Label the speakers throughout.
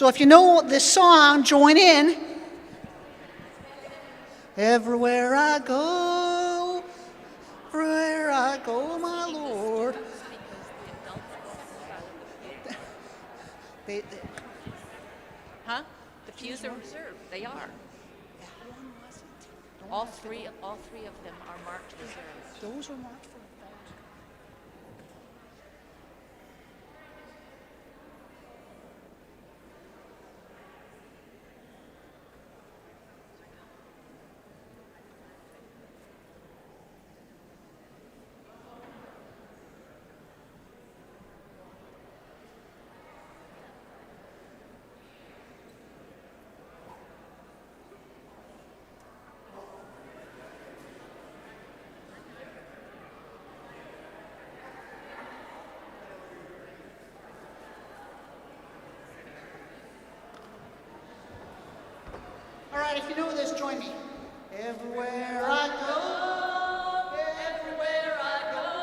Speaker 1: So if you know this song, join in. Everywhere I go, my Lord.
Speaker 2: Huh? The pews are reserved. They are. All three of them are marked reserved.
Speaker 1: Those are marked for All right, if you know this, join me. Everywhere I go,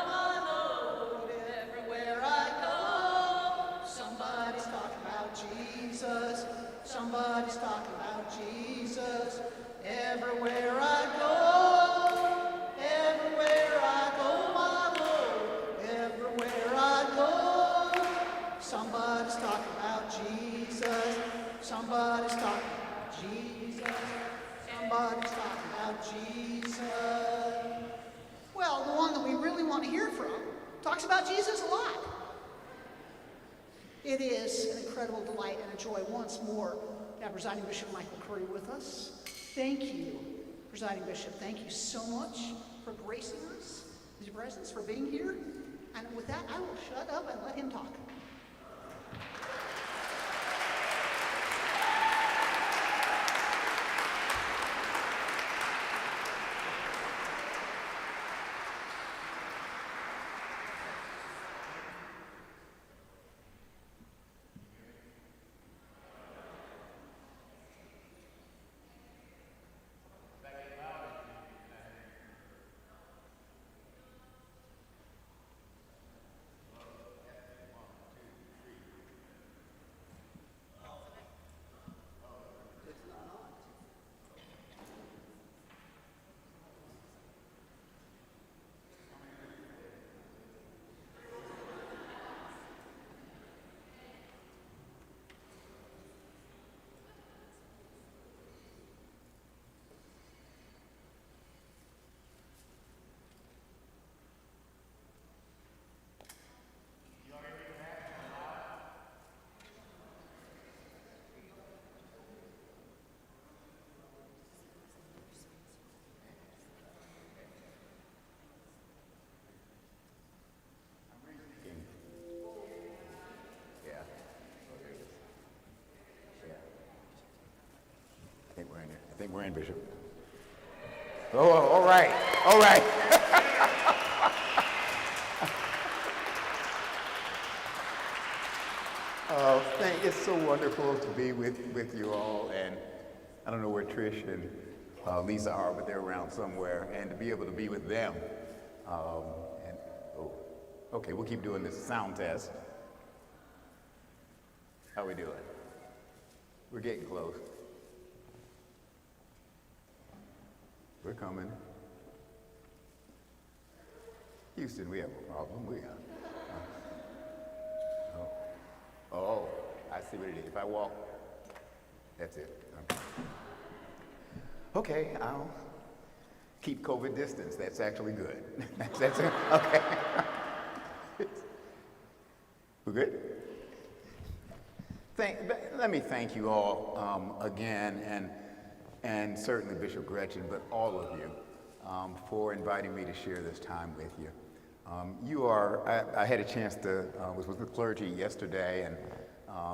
Speaker 1: my Lord, everywhere I go, somebody's talking about Jesus, somebody's talking about Jesus. Everywhere I go, my Lord, everywhere I go, somebody's talking about Jesus, somebody's talking about Jesus. Somebody's talking about Jesus. Well, the one that we really want to hear from talks about Jesus a lot. It is an incredible delight and a joy once more to have Presiding Bishop Michael Curry with us. Thank you, Presiding Bishop. Thank you so much for gracing us with your presence, for being here. And with that, I will shut up and let him talk.
Speaker 3: I think we're in, Bishop. Oh, all right, all right. It's so wonderful to be with you all, and I don't know where Trish and Lisa are, but they're around somewhere, and to be able to be with them. Okay, we'll keep doing this sound test. How we doing? We're getting close. We're coming. Houston, we have a problem. Oh, I see what it is. If I walk, that's it. Okay, I'll keep COVID distance. That's actually good. That's it. Okay. We're good? Let me thank you all again, and certainly Bishop Gretchen, but all of you for inviting me to share this time with you. I had a chance to, was with the clergy yesterday and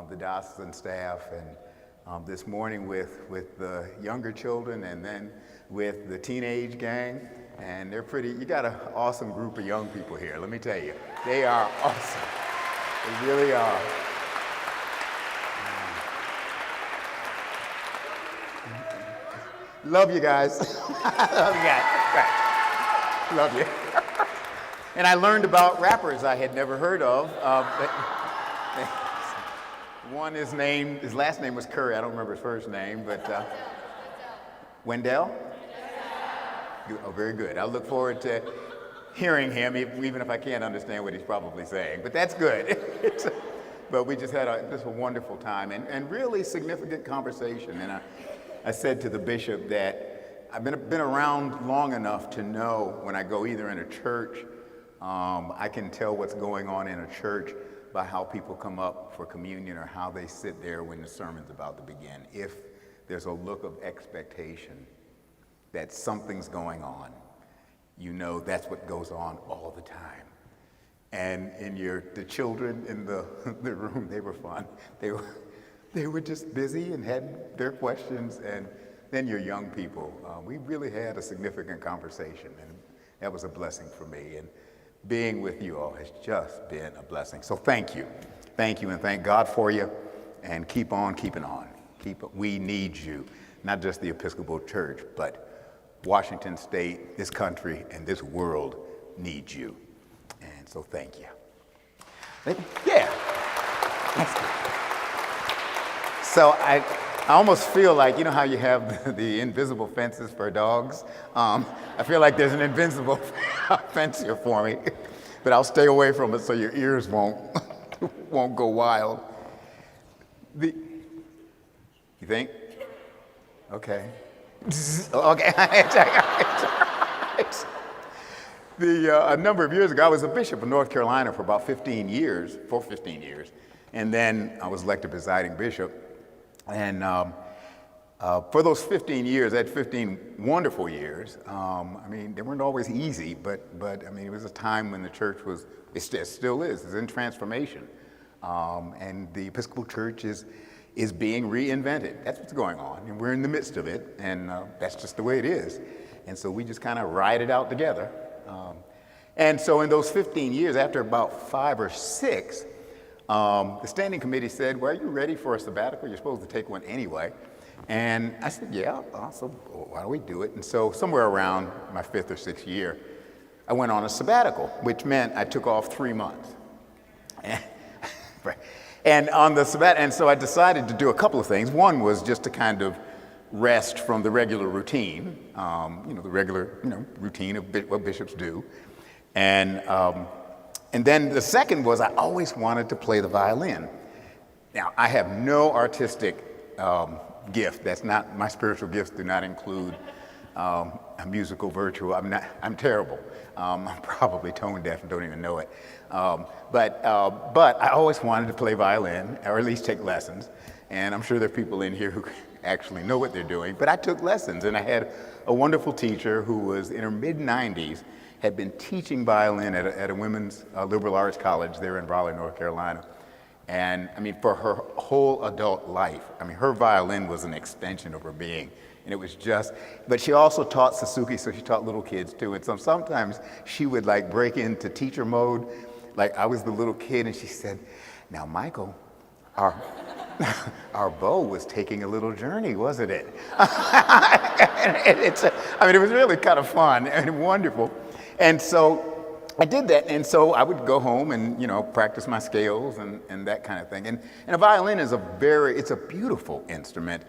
Speaker 3: the diocesan staff, and this morning with the younger children, and then with the teenage gang, and they're you got an awesome group of young people here, let me tell you. They are awesome. They really are. Love you guys. Love you guys. Right. Love you. And I learned about rappers I had never heard of. One is named, his last name was Curry. I don't remember his first name, but Wendell? Oh, very good. I look forward to hearing him, even if I can't understand what he's probably saying. But that's good. But we just had just a wonderful time and really significant conversation. And I said to the bishop that I've been around long enough to know when I go either in a church, I can tell what's going on in a church by how people come up for communion or how they sit there when the sermon's about to begin. If there's a look of expectation that something's going on, you know that's what goes on all the time. And the children in the room, they were fun. They were just busy and had their questions, and then your young people. We really had a significant conversation, and that was a blessing for me. And being with you all has just been a blessing. So thank you, and thank God for you, and keep on keeping on. We need you, not just the Episcopal Church, but Washington State, this country, and this world needs you. And so thank you. Yeah, that's good. So I almost feel like, you know how you have the invisible fences for dogs? I feel like there's an invincible fence here for me, but I'll stay away from it so your ears won't go wild. You think? Okay. Okay. A number of years ago, I was a bishop in North Carolina for about 15 years, and then I was elected presiding bishop. And for those 15 years, I had 15 wonderful years. I mean, they weren't always easy, but I mean, it was a time when the church it still is, it's in transformation. And the Episcopal Church is being reinvented. That's what's going on, and we're in the midst of it, and that's just the way it is. And so we just kind of ride it out together. And so in those 15 years, after about 5 or 6, the standing committee said, well, are you ready for a sabbatical? You're supposed to take one anyway. And I said, yeah, so why don't we do it? And so somewhere around my 5th or 6th year, I went on a sabbatical, which meant I took off 3 months. And on the and so I decided to do a couple of things. One was just to kind of rest from the regular routine, the regular routine of what bishops do. And then the second was I always wanted to play the violin. Now, I have no artistic gift. That's not, my spiritual gifts do not include a musical virtue. I'm terrible. I'm probably tone deaf and don't even know it. But I always wanted to play violin, or at least take lessons. And I'm sure there are people in here who actually know what they're doing. But I took lessons, and I had a wonderful teacher who was in her mid-90s, had been teaching violin at a women's liberal arts college there in Raleigh, North Carolina. And I mean, for her whole adult life, I mean, her violin was an extension of her being. And it was just, but she also taught Suzuki, so she taught little kids too. And so sometimes she would like break into teacher mode, like I was the little kid, and she said, now Michael, our bow was taking a little journey, wasn't it? It was really kind of fun and wonderful. And so I did that, and so I would go home and, practice my scales and that kind of thing. And a violin is it's a beautiful instrument,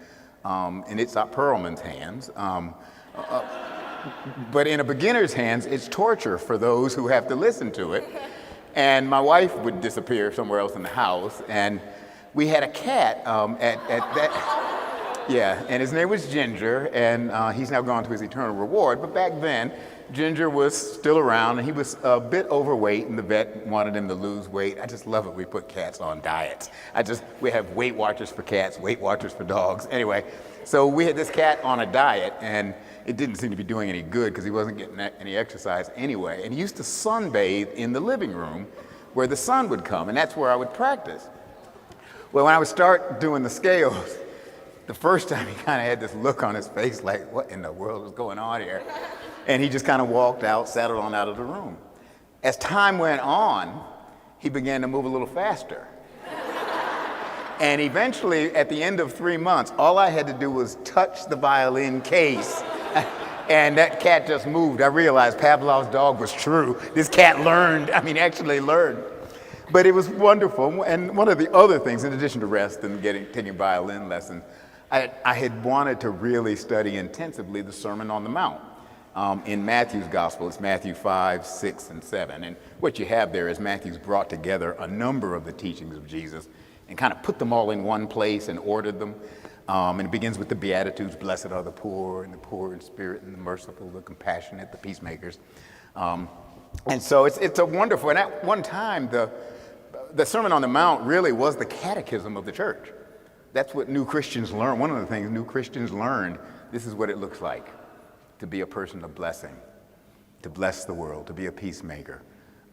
Speaker 3: and it's not Perlman's hands. But in a beginner's hands, it's torture for those who have to listen to it. And my wife would disappear somewhere else in the house, and we had a cat at that, yeah, and his name was Ginger, and he's now gone to his eternal reward. But back then, Ginger was still around, and he was a bit overweight, and the vet wanted him to lose weight. I just love it. We put cats on diets. We have Weight Watchers for cats, Weight Watchers for dogs. Anyway, so we had this cat on a diet, and it didn't seem to be doing any good because he wasn't getting any exercise anyway. And he used to sunbathe in the living room where the sun would come, and that's where I would practice. Well, when I would start doing the scales, the first time he kind of had this look on his face like, what in the world is going on here? And he just kind of walked out, settled on out of the room. As time went on, he began to move a little faster. And eventually, at the end of 3 months, all I had to do was touch the violin case, and that cat just moved. I realized Pavlov's dog was true. This cat actually learned. But it was wonderful. And one of the other things, in addition to rest and taking violin lessons, I had wanted to really study intensively the Sermon on the Mount. In Matthew's gospel, it's Matthew 5, 6, and 7. And what you have there is Matthew's brought together a number of the teachings of Jesus and kind of put them all in one place and ordered them. And it begins with the Beatitudes: blessed are the poor in spirit, and the merciful, the compassionate, the peacemakers. And so it's a wonderful, and at one time, the Sermon on the Mount really was the catechism of the church. That's what new Christians learn. One of the things new Christians learned, this is what it looks like to be a person of blessing, to bless the world, to be a peacemaker,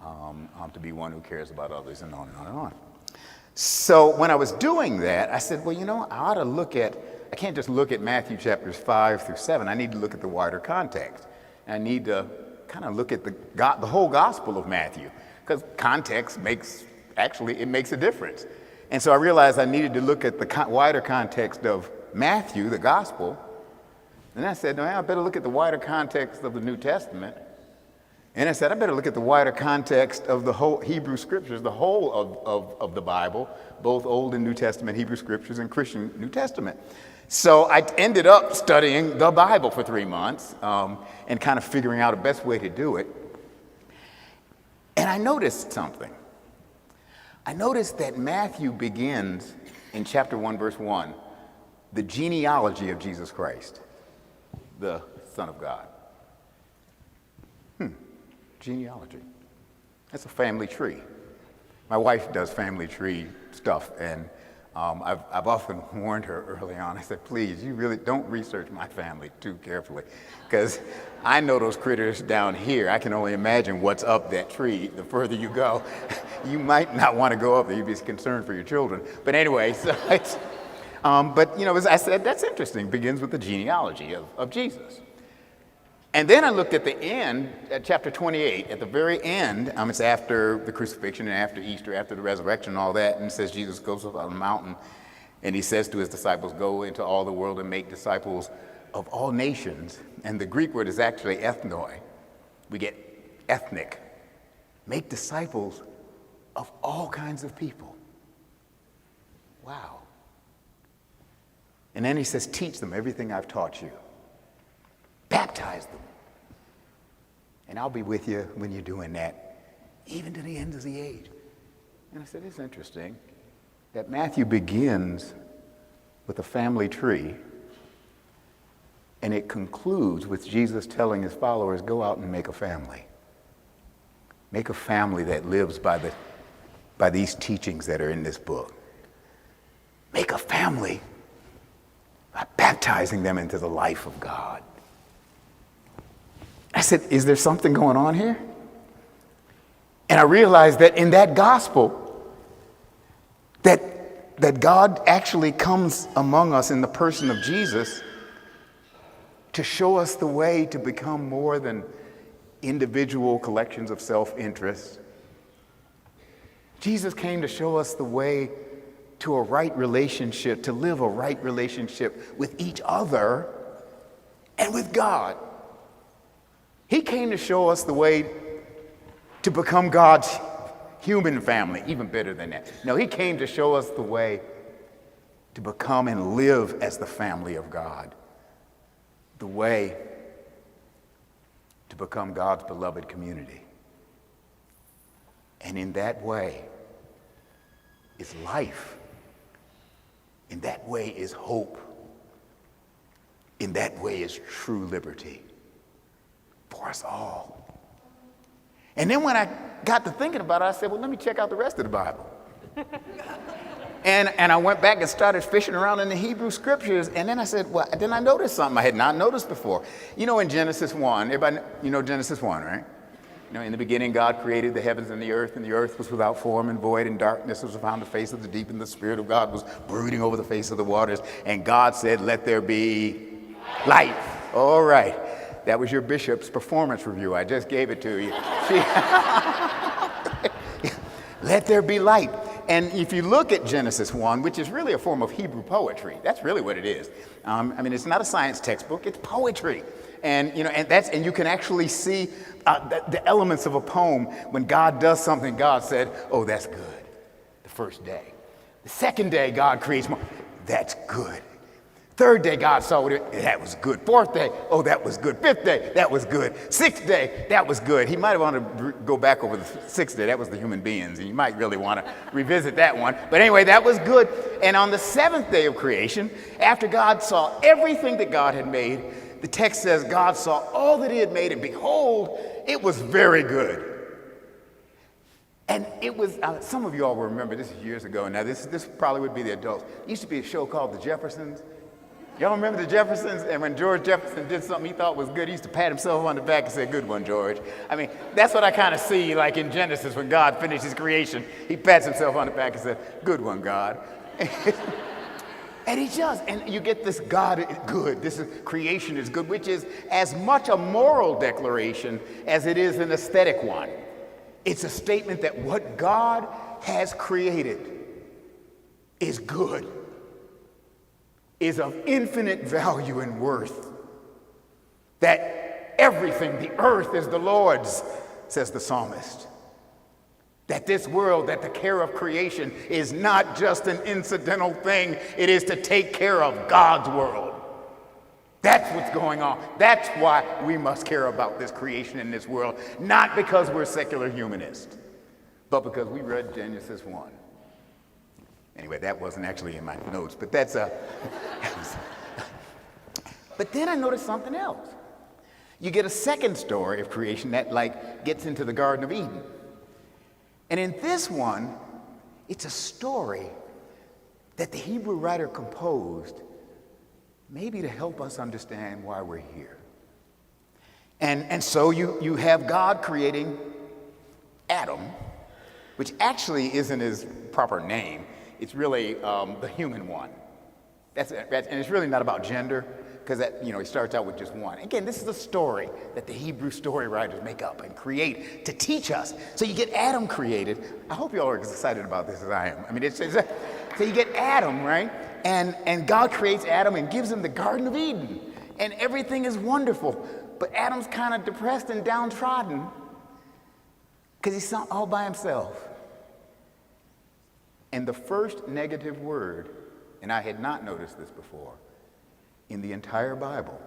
Speaker 3: to be one who cares about others, and on and on and on. So when I was doing that, I said, well, I ought to I can't just look at Matthew chapters 5 through 7. I need to look at the wider context. I need to kind of look at the whole gospel of Matthew, because context makes a difference. And so I realized I needed to look at the wider context of Matthew, the gospel. And I said, no, I better look at the wider context of the New Testament. And I said, I better look at the wider context of the whole Hebrew Scriptures, the whole of the Bible, both Old and New Testament Hebrew Scriptures and Christian New Testament. So I ended up studying the Bible for 3 months and kind of figuring out the best way to do it. And I noticed something. I noticed that Matthew begins in chapter 1, verse 1, the genealogy of Jesus Christ, the Son of God. Genealogy. That's a family tree. My wife does family tree stuff, and I've often warned her early on. I said, please, you really don't research my family too carefully, because I know those critters down here. I can only imagine what's up that tree. The further you go, you might not want to go up there. You'd be concerned for your children. But anyway, so it's, as I said, that's interesting. Begins with the genealogy of Jesus. And then I looked at the end, at chapter 28, at the very end. It's after the crucifixion and after Easter, after the resurrection and all that, and it says Jesus goes up on a mountain, and he says to his disciples, go into all the world and make disciples of all nations. And the Greek word is actually ethnoi. We get ethnic. Make disciples of all kinds of people. Wow. And then he says, teach them everything I've taught you. Baptize them. And I'll be with you when you're doing that, even to the end of the age. And I said, it's interesting that Matthew begins with a family tree, and it concludes with Jesus telling his followers, go out and make a family. Make a family that lives by these teachings that are in this book. Make a family by baptizing them into the life of God. I said, is there something going on here? And I realized that in that gospel, that God actually comes among us in the person of Jesus to show us the way to become more than individual collections of self-interest. Jesus came to show us the way to a right relationship, to live a right relationship with each other and with God. He came to show us the way to become God's human family, even better than that. No, he came to show us the way to become and live as the family of God, the way to become God's beloved community. And in that way is life. In that way is hope. In that way is true liberty. For us all. And then when I got to thinking about it, I said, well, let me check out the rest of the Bible. and I went back and started fishing around in the Hebrew Scriptures, and then I said, well, then I noticed something I had not noticed before. In Genesis 1, everybody, Genesis 1, right? In the beginning, God created the heavens and the earth was without form and void, and darkness was upon the face of the deep, and the Spirit of God was brooding over the face of the waters. And God said, let there be light. All right. That was your bishop's performance review. I just gave it to you. Let there be light. And if you look at Genesis 1, which is really a form of Hebrew poetry, that's really what it is. It's not a science textbook, it's poetry. And and you can actually see the elements of a poem. When God does something, God said, "Oh, that's good." The first day. The second day, God creates more. That's good. Third day, God saw that was good. Fourth day, oh, that was good. Fifth day, that was good. Sixth day, that was good. He might have wanted to go back over the sixth day. That was the human beings, and you might really want to revisit that one. But anyway, that was good. And on the seventh day of creation, after God saw everything that God had made, the text says God saw all that he had made, and behold, it was very good. And it was, some of you all will remember, this is years ago. Now, this probably would be the adults. There used to be a show called The Jeffersons. Y'all remember The Jeffersons? And when George Jefferson did something he thought was good, he used to pat himself on the back and say, "Good one, George." I mean, that's what I kind of see, like in Genesis, when God finished his creation, he pats himself on the back and said, "Good one, God." And he does. And you get this God is good, this creation is good, which is as much a moral declaration as it is an aesthetic one. It's a statement that what God has created is good, is of infinite value and worth. That everything, the earth is the Lord's, says the psalmist. That this world, that the care of creation is not just an incidental thing, it is to take care of God's world. That's what's going on. That's why we must care about this creation in this world, not because we're secular humanists, but because we read Genesis 1. Anyway, that wasn't actually in my notes, but that's But then I noticed something else. You get a second story of creation that gets into the Garden of Eden. And in this one, it's a story that the Hebrew writer composed maybe to help us understand why we're here. And so you have God creating Adam, which actually isn't his proper name. It's really the human one. And it's really not about gender, because he starts out with just one. Again, this is a story that the Hebrew story writers make up and create to teach us. So you get Adam created. I hope you all are as excited about this as I am. I mean, so you get Adam, right? And God creates Adam and gives him the Garden of Eden. And everything is wonderful. But Adam's kind of depressed and downtrodden because he's all by himself. And the first negative word, and I had not noticed this before, in the entire Bible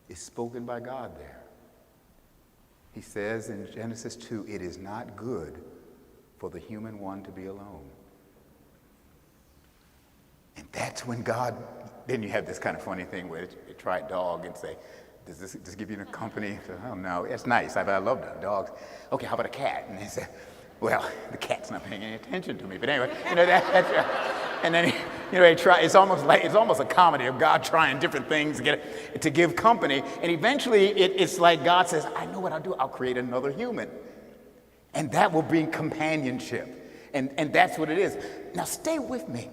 Speaker 3: is spoken by God there. He says in Genesis 2, "It is not good for the human one to be alone." And that's when God, then you have this kind of funny thing where you try a dog and say, "Does this give you company?" So, "Oh, no, it's nice. I love dogs." "Okay, how about a cat?" And they say, "Well, the cat's not paying any attention to me." But anyway, that's right. And then they try. It's almost a comedy of God trying different things to give company. And eventually, it's like God says, "I know what I'll do. I'll create another human, and that will bring companionship." And that's what it is. Now, stay with me.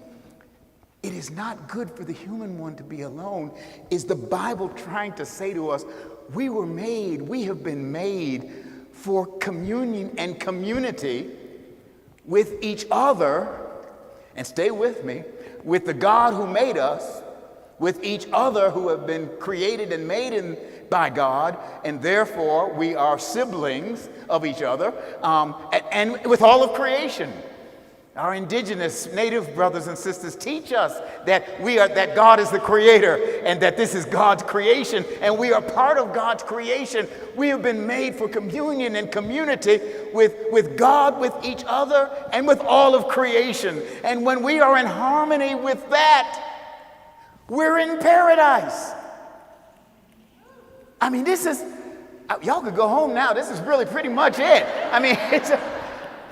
Speaker 3: It is not good for the human one to be alone. Is the Bible trying to say to us, we have been made for communion and community with each other, and stay with me, with the God who made us, with each other who have been created and made by God, and therefore we are siblings of each other, and with all of creation. Our indigenous native brothers and sisters teach us that God is the creator and that this is God's creation, and we are part of God's creation. We have been made for communion and community with God, with each other, and with all of creation. And when we are in harmony with that, we're in paradise. I mean, y'all could go home now. This is really pretty much it. I mean, it's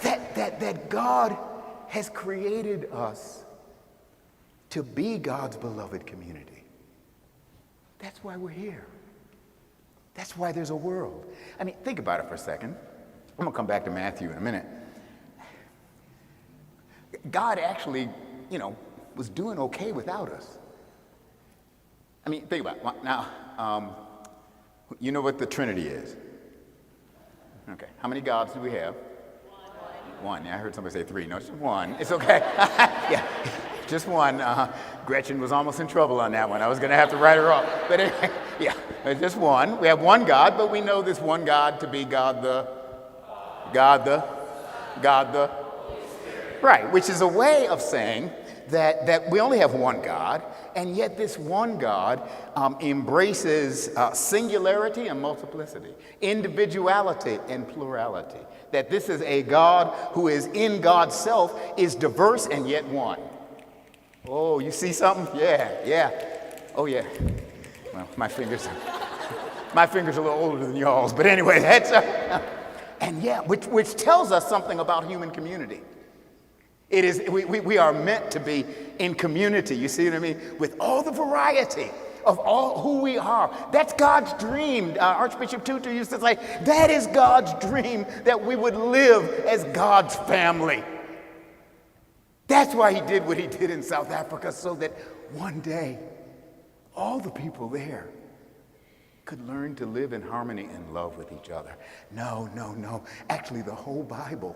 Speaker 3: that God has created us to be God's beloved community. That's why we're here. That's why there's a world. I mean, think about it for a second. I'm going to come back to Matthew in a minute. God actually, was doing okay without us. I mean, think about it. Now, you know what the Trinity is? Okay. How many gods do we have? One. Yeah, I heard somebody say three. No, it's just one. It's okay. Yeah. Just one. Gretchen was almost in trouble on that one. I was going to have to write her off. But anyway, yeah, just one. We have one God, but we know this one God to be God the, right, which is a way of saying that we only have one God, and yet this one God embraces singularity and multiplicity, individuality and plurality. That this is a God who is in God's self, is diverse and yet one. Oh, you see something? Yeah. Oh, yeah. Well, my fingers are a little older than y'all's, but anyway, that's and yeah, which tells us something about human community. It is we are meant to be in community. You see what I mean? With all the variety of all who we are. That's God's dream. Archbishop Tutu used to say, that is God's dream, that we would live as God's family. That's why he did what he did in South Africa, so that one day all the people there could learn to live in harmony and love with each other. No. Actually, the whole Bible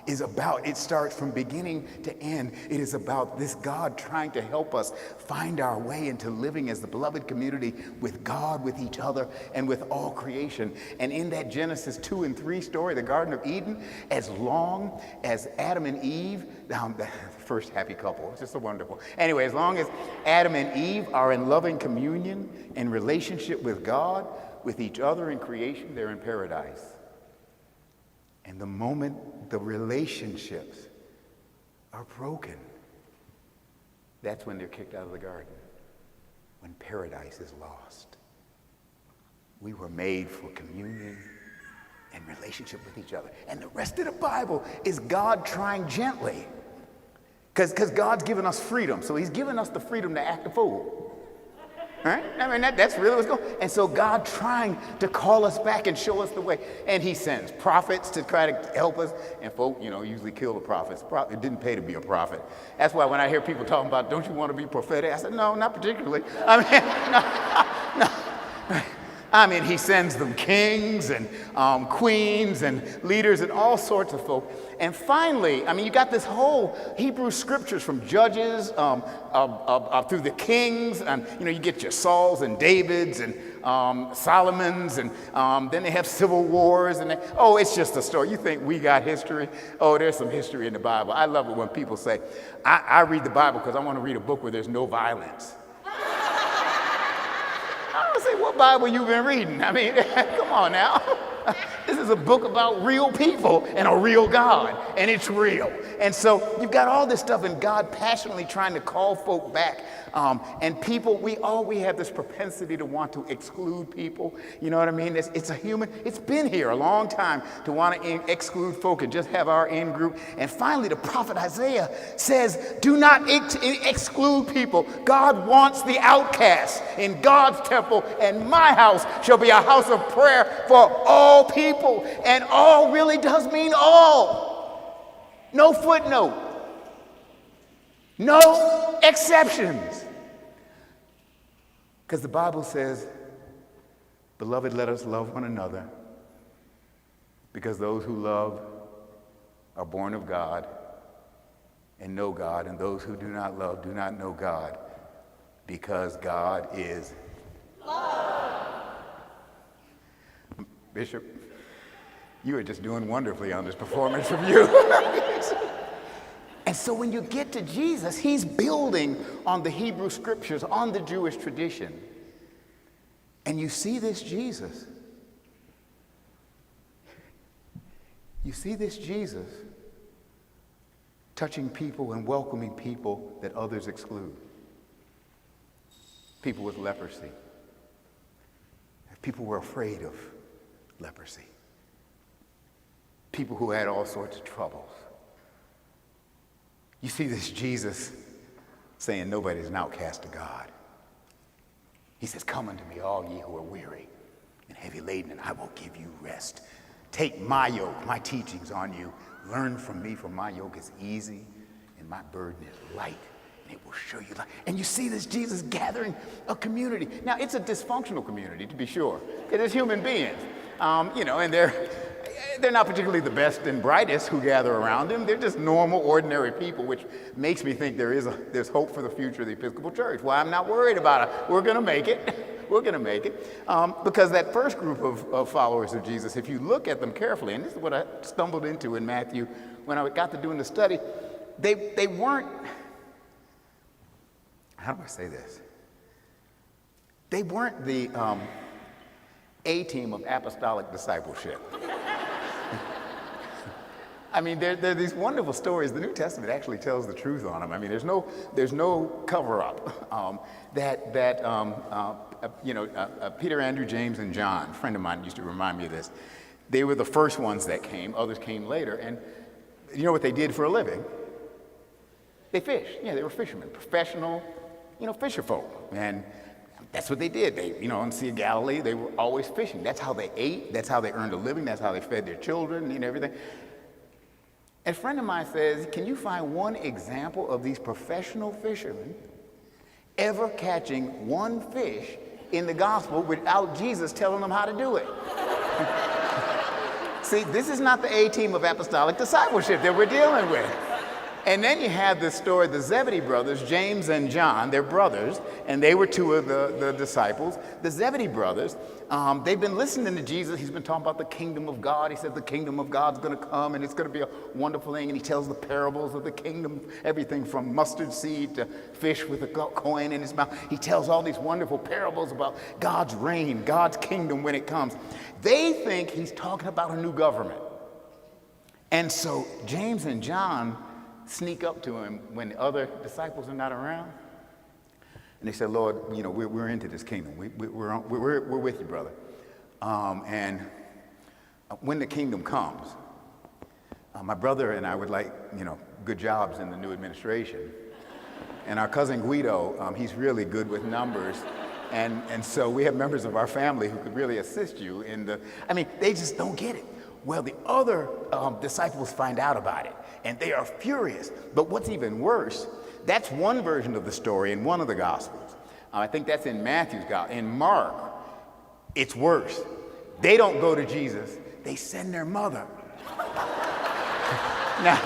Speaker 3: is about, it starts from beginning to end. It is about this God trying to help us find our way into living as the beloved community with God, with each other, and with all creation. And in that Genesis 2 and 3 story, the Garden of Eden, as long as Adam and Eve, the first happy couple, it's just so wonderful. Anyway, as long as Adam and Eve are in loving communion and relationship with God, with each other in creation, they're in paradise. And the moment the relationships are broken, that's when they're kicked out of the garden, when paradise is lost. We were made for communion and relationship with each other. And the rest of the Bible is God trying gently, because God's given us freedom. So he's given us the freedom to act a fool. Right? I mean, that's really what's going on. And so God trying to call us back and show us the way. And he sends prophets to try to help us. And folk, usually kill the prophets. It didn't pay to be a prophet. That's why when I hear people talking about, don't you want to be prophetic? I said, no, not particularly. No. I mean, he sends them kings and queens and leaders and all sorts of folk. And finally, you got this whole Hebrew scriptures from Judges through the kings. And, you get your Sauls and Davids and Solomons. And then they have civil wars. And it's just a story. You think we got history? Oh, there's some history in the Bible. I love it when people say, I read the Bible because I want to read a book where there's no violence. I say, what Bible you been reading? Come on now. This is a book about real people and a real God, and it's real. And so you've got all this stuff, and God passionately trying to call folk back. And people, we have this propensity to want to exclude people. You know what I mean? It's a human, it's been here a long time to want to exclude folk and just have our in group. And finally, the prophet Isaiah says, do not exclude people. God wants the outcasts in God's temple, and my house shall be a house of prayer for all people. And all really does mean all. No footnote. No exceptions. Because the Bible says, beloved, let us love one another, because those who love are born of God and know God, and those who do not love do not know God, because God is love. Bishop, you are just doing wonderfully on this performance from you. And so when you get to Jesus, he's building on the Hebrew scriptures, on the Jewish tradition. And you see this Jesus. You see this Jesus touching people and welcoming people that others exclude. People with leprosy. People were afraid of leprosy. People who had all sorts of troubles. You see this Jesus saying nobody's an outcast to God. He says, come unto me, all ye who are weary and heavy laden, and I will give you rest. Take my yoke, my teachings on you. Learn from me, for my yoke is easy and my burden is light, and it will show you light. And you see this Jesus gathering a community. Now, it's a dysfunctional community, to be sure, because it's human beings, and they're not particularly the best and brightest who gather around him. They're just normal, ordinary people, which makes me think there's hope for the future of the Episcopal Church. Well, I'm not worried about it. We're going to make it. We're going to make it. Because that first group of followers of Jesus, if you look at them carefully, and this is what I stumbled into in Matthew when I got to doing the study, they weren't, how do I say this? They weren't the A-team of apostolic discipleship. I mean, there are these wonderful stories. The New Testament actually tells the truth on them. I mean, there's no cover-up. Peter, Andrew, James, and John, a friend of mine used to remind me of this. They were the first ones that came. Others came later. And you know what they did for a living? They fished. Yeah, they were fishermen, professional, fisher folk. And that's what they did. They, on the Sea of Galilee, they were always fishing. That's how they ate. That's how they earned a living. That's how they fed their children and everything. And a friend of mine says, can you find one example of these professional fishermen ever catching one fish in the gospel without Jesus telling them how to do it? See, this is not the A-team of apostolic discipleship that we're dealing with. And then you have this story, the Zebedee brothers, James and John, they're brothers, and they were two of the disciples. The Zebedee brothers, they've been listening to Jesus. He's been talking about the kingdom of God. He says the kingdom of God's going to come, and it's going to be a wonderful thing. And he tells the parables of the kingdom, everything from mustard seed to fish with a coin in his mouth. He tells all these wonderful parables about God's reign, God's kingdom when it comes. They think he's talking about a new government. And so James and John sneak up to him when the other disciples are not around. And they said, Lord, we're into this kingdom. We're with you, brother. And when the kingdom comes, my brother and I would like, good jobs in the new administration. And our cousin Guido, he's really good with numbers. And so we have members of our family who could really assist you in they just don't get it. Well, the other disciples find out about it, and they are furious. But what's even worse, that's one version of the story in one of the Gospels. I think that's in Matthew's Gospel. In Mark, it's worse. They don't go to Jesus. They send their mother. Now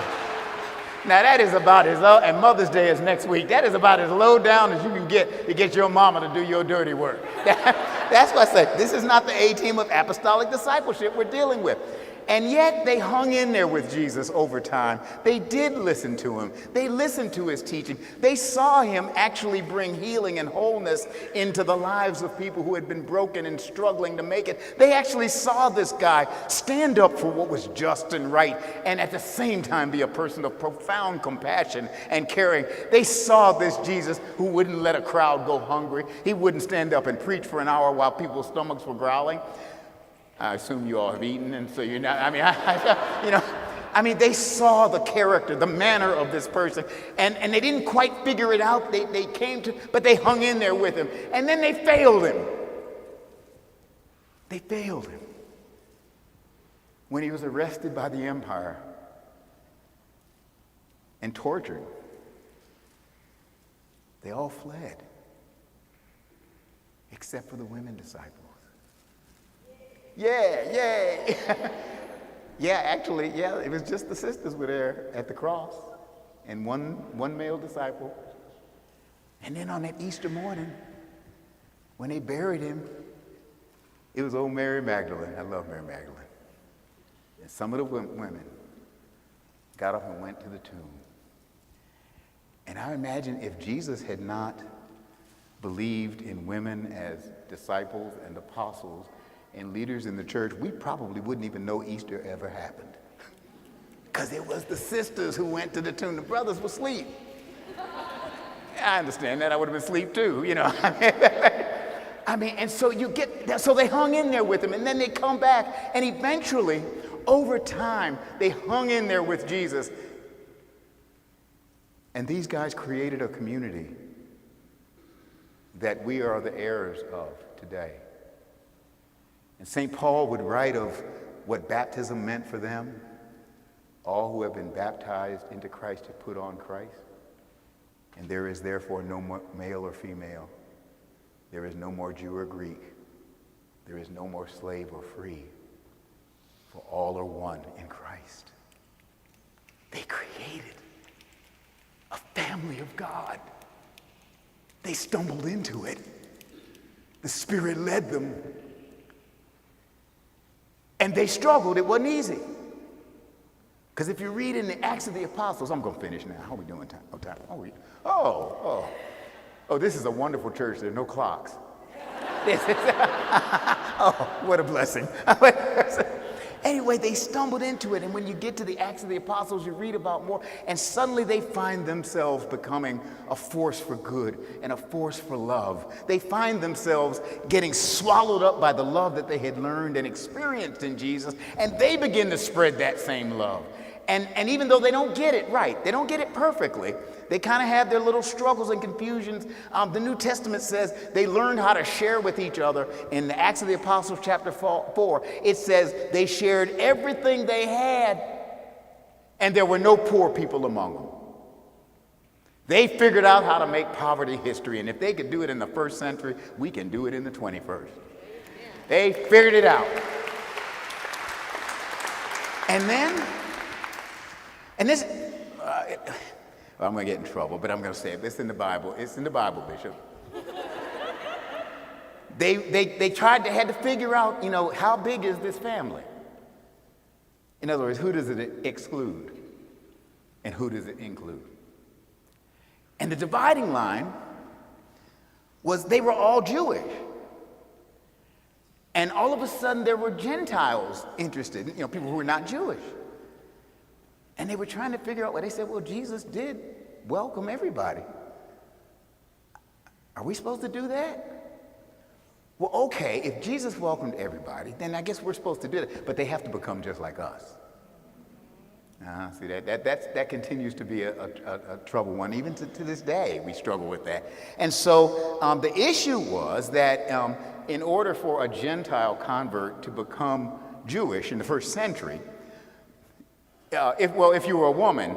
Speaker 3: that is about as low, and Mother's Day is next week. That is about as low down as you can get to get your mama to do your dirty work. That's why I say this is not the A-team of apostolic discipleship we're dealing with. And yet they hung in there with Jesus over time. They did listen to him. They listened to his teaching. They saw him actually bring healing and wholeness into the lives of people who had been broken and struggling to make it. They actually saw this guy stand up for what was just and right, and at the same time be a person of profound compassion and caring. They saw this Jesus who wouldn't let a crowd go hungry. He wouldn't stand up and preach for an hour while people's stomachs were growling. I assume you all have eaten, and so you're not, they saw the character, the manner of this person, and they didn't quite figure it out. They came to, but they hung in there with him, and then they failed him. They failed him. When he was arrested by the empire and tortured, they all fled, except for the women disciples. Yay! It was just the sisters were there at the cross and one male disciple. And then on that Easter morning, when they buried him, it was old Mary Magdalene. I love Mary Magdalene. And some of the women got up and went to the tomb. And I imagine if Jesus had not believed in women as disciples and apostles and leaders in the church, we probably wouldn't even know Easter ever happened. Because it was the sisters who went to the tomb. The brothers were asleep. I understand that. I would have been asleep too, And so so they hung in there with him, and then they come back, and eventually, over time, they hung in there with Jesus. And these guys created a community that we are the heirs of today. And St. Paul would write of what baptism meant for them. All who have been baptized into Christ have put on Christ. And there is therefore no more male or female. There is no more Jew or Greek. There is no more slave or free. for all are one in Christ. They created a family of God. They stumbled into it. The Spirit led them. And they struggled. It wasn't easy. Because if you read in the Acts of the Apostles, I'm going to finish now. How are we doing time? Oh, this is a wonderful church. There are no clocks. Oh, what a blessing. Anyway, they stumbled into it, and when you get to the Acts of the Apostles, you read about more, and suddenly they find themselves becoming a force for good and a force for love. They find themselves getting swallowed up by the love that they had learned and experienced in Jesus, and they begin to spread that same love. And even though they don't get it right, they don't get it perfectly, they kind of have their little struggles and confusions. The New Testament says they learned how to share with each other. In the Acts of the Apostles chapter 4, it says they shared everything they had, and there were no poor people among them. They figured out how to make poverty history, and if they could do it in the first century, we can do it in the 21st. They figured it out. And this, I'm going to get in trouble, but I'm going to say it. It's in the Bible. It's in the Bible, Bishop. They had to figure out, how big is this family? In other words, who does it exclude? And who does it include? And the dividing line was they were all Jewish. And all of a sudden there were Gentiles interested, people who were not Jewish. And they were trying to figure out what they said, well, Jesus did welcome everybody. Are we supposed to do that? Well, okay, if Jesus welcomed everybody, then I guess we're supposed to do that. But they have to become just like us. See, that continues to be a trouble one. Even to this day, we struggle with that. And so the issue was that in order for a Gentile convert to become Jewish in the first century, if you were a woman,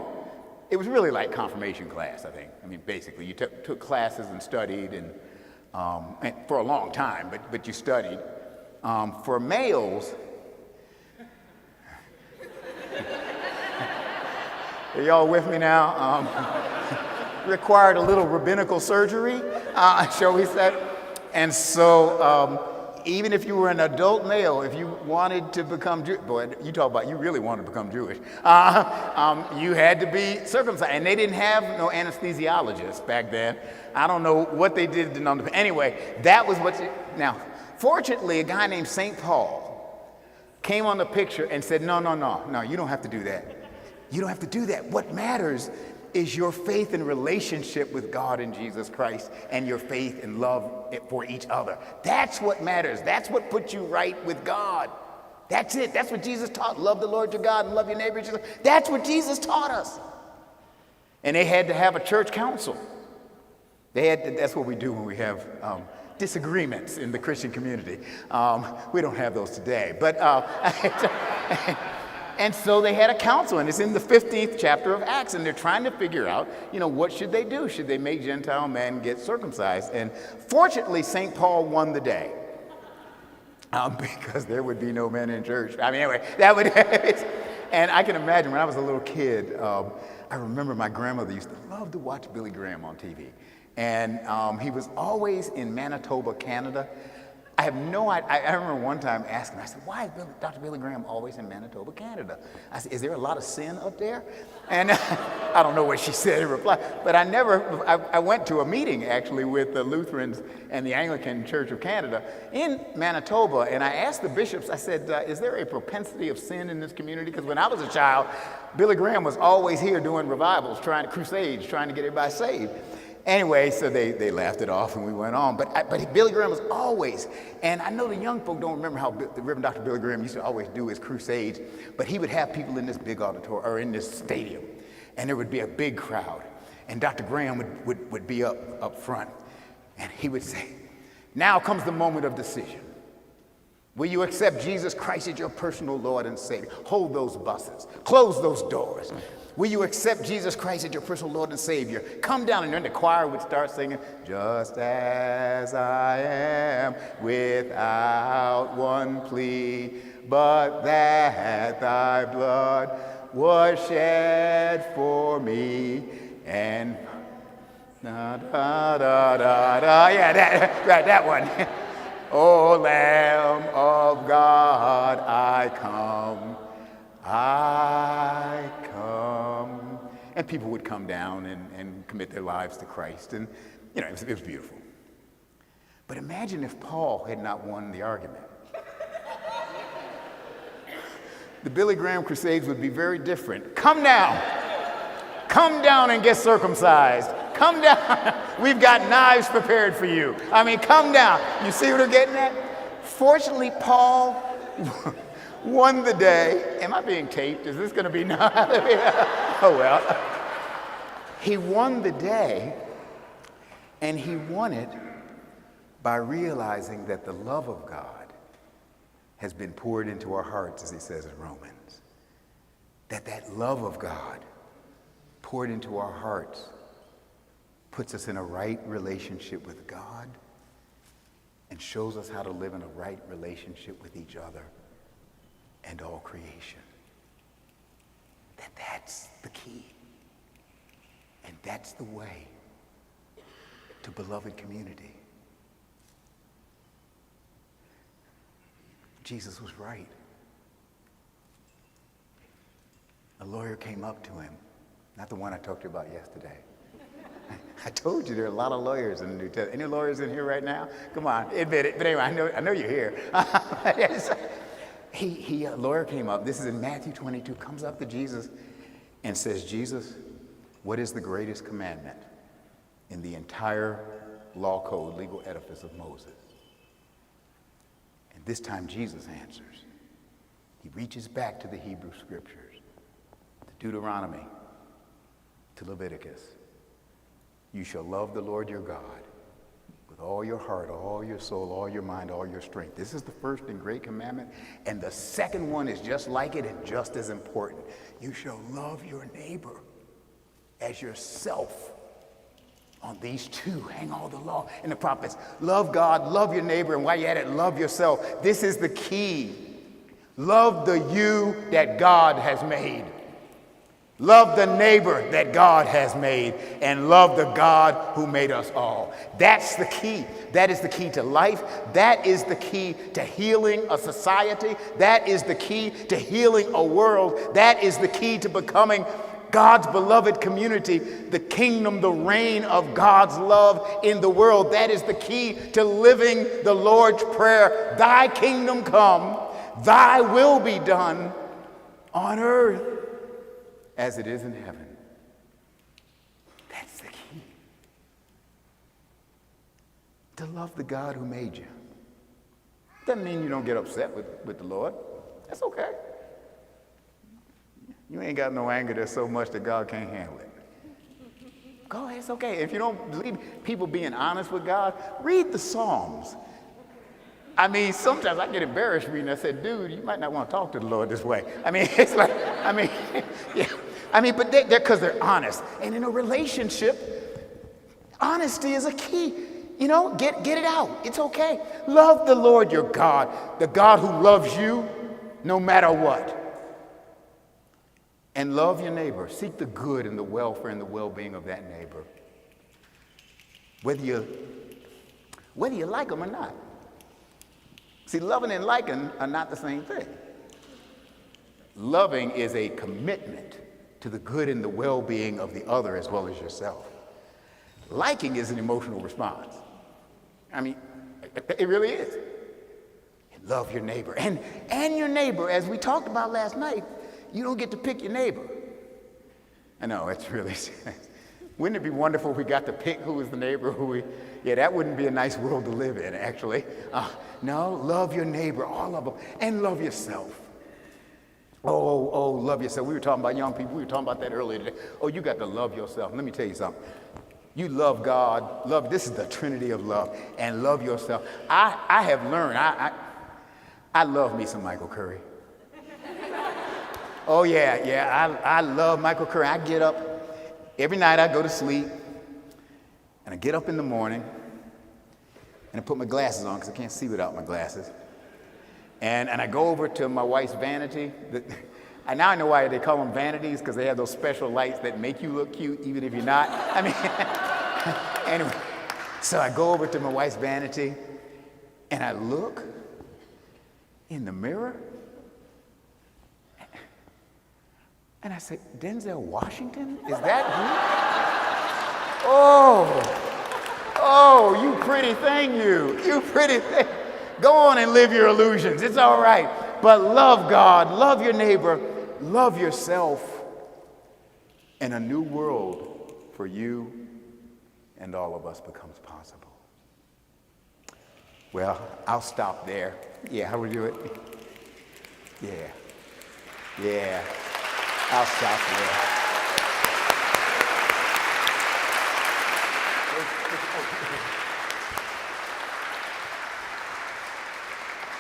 Speaker 3: it was really like confirmation class, I think. I mean, basically, you took classes and studied, and for a long time, but you studied. For males, are y'all with me now? Required a little rabbinical surgery, shall we say? And so, even if you were an adult male, if you wanted to become Jewish, boy, you talk about you really wanted to become Jewish, you had to be circumcised. And they didn't have no anesthesiologists back then. I don't know what they did to know. Anyway, that was now, fortunately, a guy named St. Paul came on the picture and said, no, you don't have to do that. You don't have to do that. What matters is your faith and relationship with God in Jesus Christ and your faith and love for each other. That's what matters. That's what puts you right with God. That's it. That's what Jesus taught. Love the Lord your God and love your neighbor. That's what Jesus taught us. And they had to have a church council. That's what we do when we have disagreements in the Christian community. We don't have those today. But and so they had a council, and it's in the 15th chapter of Acts, and they're trying to figure out, what should they do? Should they make Gentile men get circumcised? And fortunately, St. Paul won the day, because there would be no men in church. I mean, anyway, and I can imagine when I was a little kid, I remember my grandmother used to love to watch Billy Graham on TV, and he was always in Manitoba, Canada. I have no idea. I remember one time asking, I said, why is Dr. Billy Graham always in Manitoba, Canada? I said, is there a lot of sin up there? And I don't know what she said in reply, but I went to a meeting actually with the Lutherans and the Anglican Church of Canada in Manitoba, and I asked the bishops, I said, is there a propensity of sin in this community? Because when I was a child, Billy Graham was always here doing revivals, crusades, trying to get everybody saved. Anyway, so they laughed it off and we went on. But Billy Graham was always, and I know the young folk don't remember how the Reverend Dr. Billy Graham used to always do his crusades, but he would have people in this big auditorium, or in this stadium, and there would be a big crowd. And Dr. Graham would be up front, and he would say, now comes the moment of decision. Will you accept Jesus Christ as your personal Lord and Savior? Hold those buses, close those doors. Will you accept Jesus Christ as your personal Lord and Savior? Come down, and then the choir would start singing, just as I am, without one plea, but that thy blood was shed for me, and da da da da da. Yeah, that one. O Lamb of God, I come. And people would come down and commit their lives to Christ, and it was beautiful. But imagine if Paul had not won the argument. The Billy Graham Crusades would be very different. Come down and get circumcised. Come down. We've got knives prepared for you. I mean, come down. You see what I'm getting at? Fortunately, Paul won the day. Am I being taped? Is this going to be? Oh, well. He won the day, and he won it by realizing that the love of God has been poured into our hearts, as he says in Romans. That love of God poured into our hearts puts us in a right relationship with God and shows us how to live in a right relationship with each other and all creation. That's the key. And that's the way to beloved community. Jesus was right. A lawyer came up to him, not the one I talked to you about yesterday. I told you there are a lot of lawyers in the New Testament. Any lawyers in here right now? Come on, admit it. But anyway, I know you're here. A lawyer came up. This is in Matthew 22. Comes up to Jesus and says, "Jesus, what is the greatest commandment in the entire law code, legal edifice of Moses?" And this time Jesus answers. He reaches back to the Hebrew scriptures, to Deuteronomy, to Leviticus. You shall love the Lord your God with all your heart, all your soul, all your mind, all your strength. This is the first and great commandment. And the second one is just like it and just as important. You shall love your neighbor as yourself. On these two hang all the law and the prophets. Love God, love your neighbor, and while you're at it, love yourself. This is the key. Love the you that God has made. Love the neighbor that God has made, and love the God who made us all. That's the key. That is the key to life. That is the key to healing a society. That is the key to healing a world. That is the key to becoming God's beloved community, the kingdom, the reign of God's love in the world. That is the key to living the Lord's Prayer. Thy kingdom come, thy will be done on earth as it is in heaven. That's the key. To love the God who made you. Doesn't mean you don't get upset with the Lord. That's okay. You ain't got no anger that's so much that God can't handle it. Go ahead, it's okay. If you don't believe people being honest with God, read the Psalms. I mean, sometimes I get embarrassed reading. I said, dude, you might not want to talk to the Lord this way. I mean, it's like, yeah. But they're because they're honest. And in a relationship, honesty is a key. Get it out. It's okay. Love the Lord your God, the God who loves you no matter what. And love your neighbor. Seek the good and the welfare and the well-being of that neighbor. Whether you like them or not. See, loving and liking are not the same thing. Loving is a commitment to the good and the well-being of the other as well as yourself. Liking is an emotional response. I mean, it really is. And love your neighbor. And your neighbor, as we talked about last night, you don't get to pick your neighbor. I know, it's really serious. Wouldn't it be wonderful if we got to pick who was the neighbor, yeah, that wouldn't be a nice world to live in, actually. No, love your neighbor, all of them, and love yourself. Oh, love yourself. We were talking about young people. We were talking about that earlier today. Oh, you got to love yourself. Let me tell you something. You love God. This is the Trinity of love. And love yourself. I have learned. I love me some Michael Curry. Oh, yeah. I love Michael Curry. I get up. Every night I go to sleep. And I get up in the morning. And I put my glasses on because I can't see without my glasses. And I go over to my wife's vanity. And now I know why they call them vanities, because they have those special lights that make you look cute even if you're not. I mean, anyway, so I go over to my wife's vanity and I look in the mirror and I say, Denzel Washington? Is that you? Oh, you pretty thing, you pretty thing. Go on and live your illusions. It's all right. But love God, love your neighbor, love yourself, and a new world for you and all of us becomes possible. Well, I'll stop there. Yeah, how would you do it? Yeah. I'll stop there.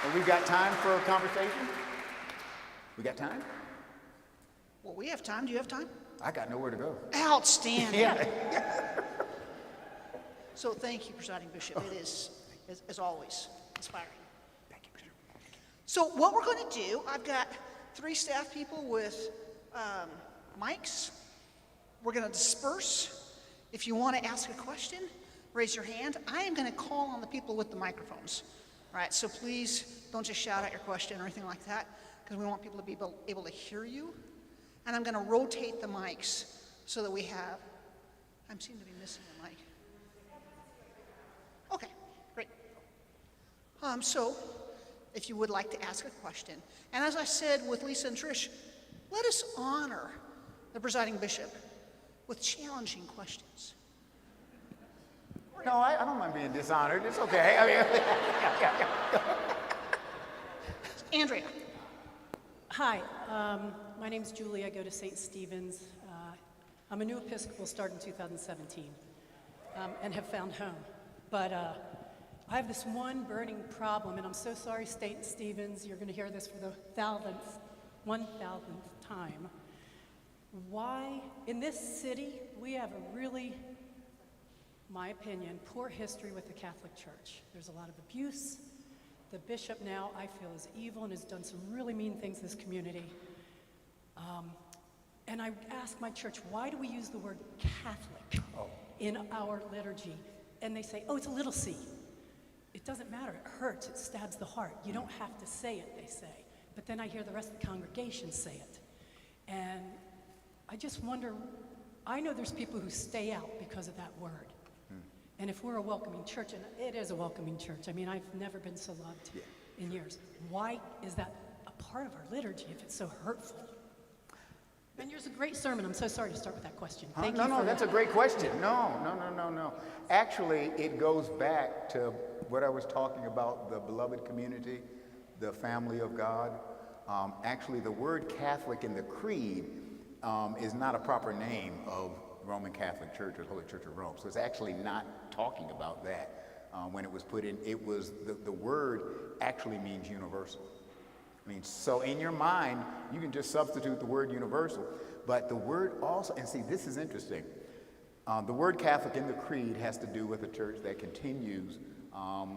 Speaker 3: And we got time for a conversation? We got time?
Speaker 1: Well, we have time. Do you have time?
Speaker 3: I got nowhere to go.
Speaker 1: Outstanding.
Speaker 3: Yeah.
Speaker 1: So thank you, Presiding Bishop. It is, as always, inspiring.
Speaker 3: Thank you, Bishop.
Speaker 1: So what we're going to do, I've got 3 staff people with mics. We're going to disperse. If you want to ask a question, raise your hand. I am going to call on the people with the microphones. All right, so please don't just shout out your question or anything like that, because we want people to be able to hear you. And I'm going to rotate the mics so that we have, I seem to be missing a mic. Okay, great. So if you would like to ask a question, and as I said with Lisa and Trish, let us honor the presiding bishop with challenging questions.
Speaker 3: No, I don't mind being dishonored. It's okay. I mean,
Speaker 1: Andrea.
Speaker 4: Hi, my name's Julie. I go to St. Stephen's. I'm a new Episcopal, started in 2017, and have found home. But I have this one burning problem, and I'm so sorry, St. Stephen's, you're going to hear this for the 1,000th time. Why, in this city, we have a really, my opinion, poor history with the Catholic Church. There's a lot of abuse. The bishop now, I feel, is evil and has done some really mean things in this community. And I ask my church, why do we use the word Catholic in our liturgy? And they say, oh, it's a little c. It doesn't matter. It hurts. It stabs the heart. You don't have to say it, they say. But then I hear the rest of the congregation say it. And I just wonder, I know there's people who stay out because of that word. And if we're a welcoming church, and it is a welcoming church, I mean, I've never been so loved in years. Why is that a part of our liturgy if it's so hurtful? And yours a great sermon. I'm so sorry to start with that question. Thank you.
Speaker 3: No, that's a great question. No. Actually, it goes back to what I was talking about, the beloved community, the family of God. Actually, the word Catholic in the creed is not a proper name of Roman Catholic Church or Holy Church of Rome. So it's actually not talking about that. When it was put in, it was, the word actually means universal. I mean, so in your mind, you can just substitute the word universal, but the word also, and see, this is interesting. The word Catholic in the creed has to do with a church that continues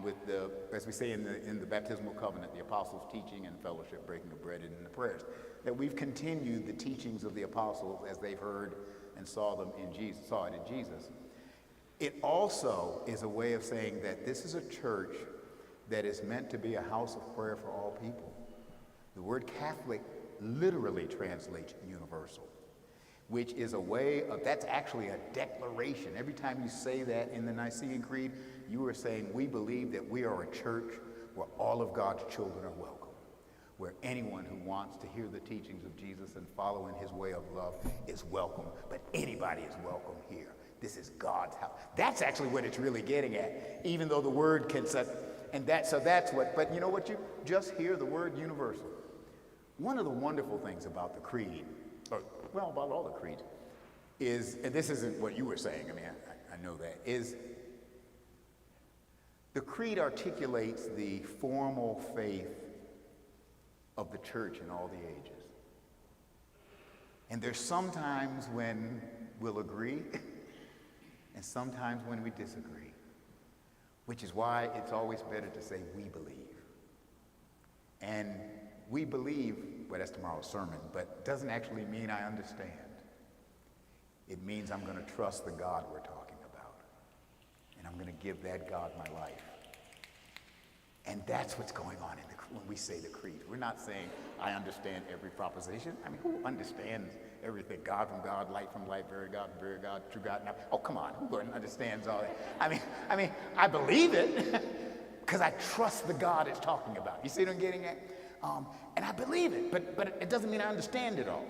Speaker 3: with the, as we say in the baptismal covenant, the apostles' teaching and fellowship, breaking of bread and the prayers, that we've continued the teachings of the apostles as they've heard and saw it in Jesus. It also is a way of saying that this is a church that is meant to be a house of prayer for all people. The word Catholic literally translates universal, which is a way of, that's actually a declaration. Every time you say that in the Nicene Creed, you are saying we believe that we are a church where all of God's children are welcome, where anyone who wants to hear the teachings of Jesus and follow in his way of love is welcome, but anybody is welcome here. This is God's house. That's actually what it's really getting at, even though the word can say, and that, so that's what, but you know what, you just hear the word universal. One of the wonderful things about the creed, or, well, about all the creeds, is, and this isn't what you were saying, I mean, I know that, is the creed articulates the formal faith of the church in all the ages. And there's sometimes when we'll agree, and sometimes when we disagree, which is why it's always better to say we believe. And we believe, well, that's tomorrow's sermon, but it doesn't actually mean I understand. It means I'm going to trust the God we're talking about. And I'm going to give that God my life. And that's what's going on when we say the creed. We're not saying I understand every proposition. I mean, who understands everything? God from God, light from light, very God, true God. Now, oh, come on, who understands all that? I mean, I believe it because I trust the God it's talking about. You see what I'm getting at? And I believe it, but it doesn't mean I understand it all.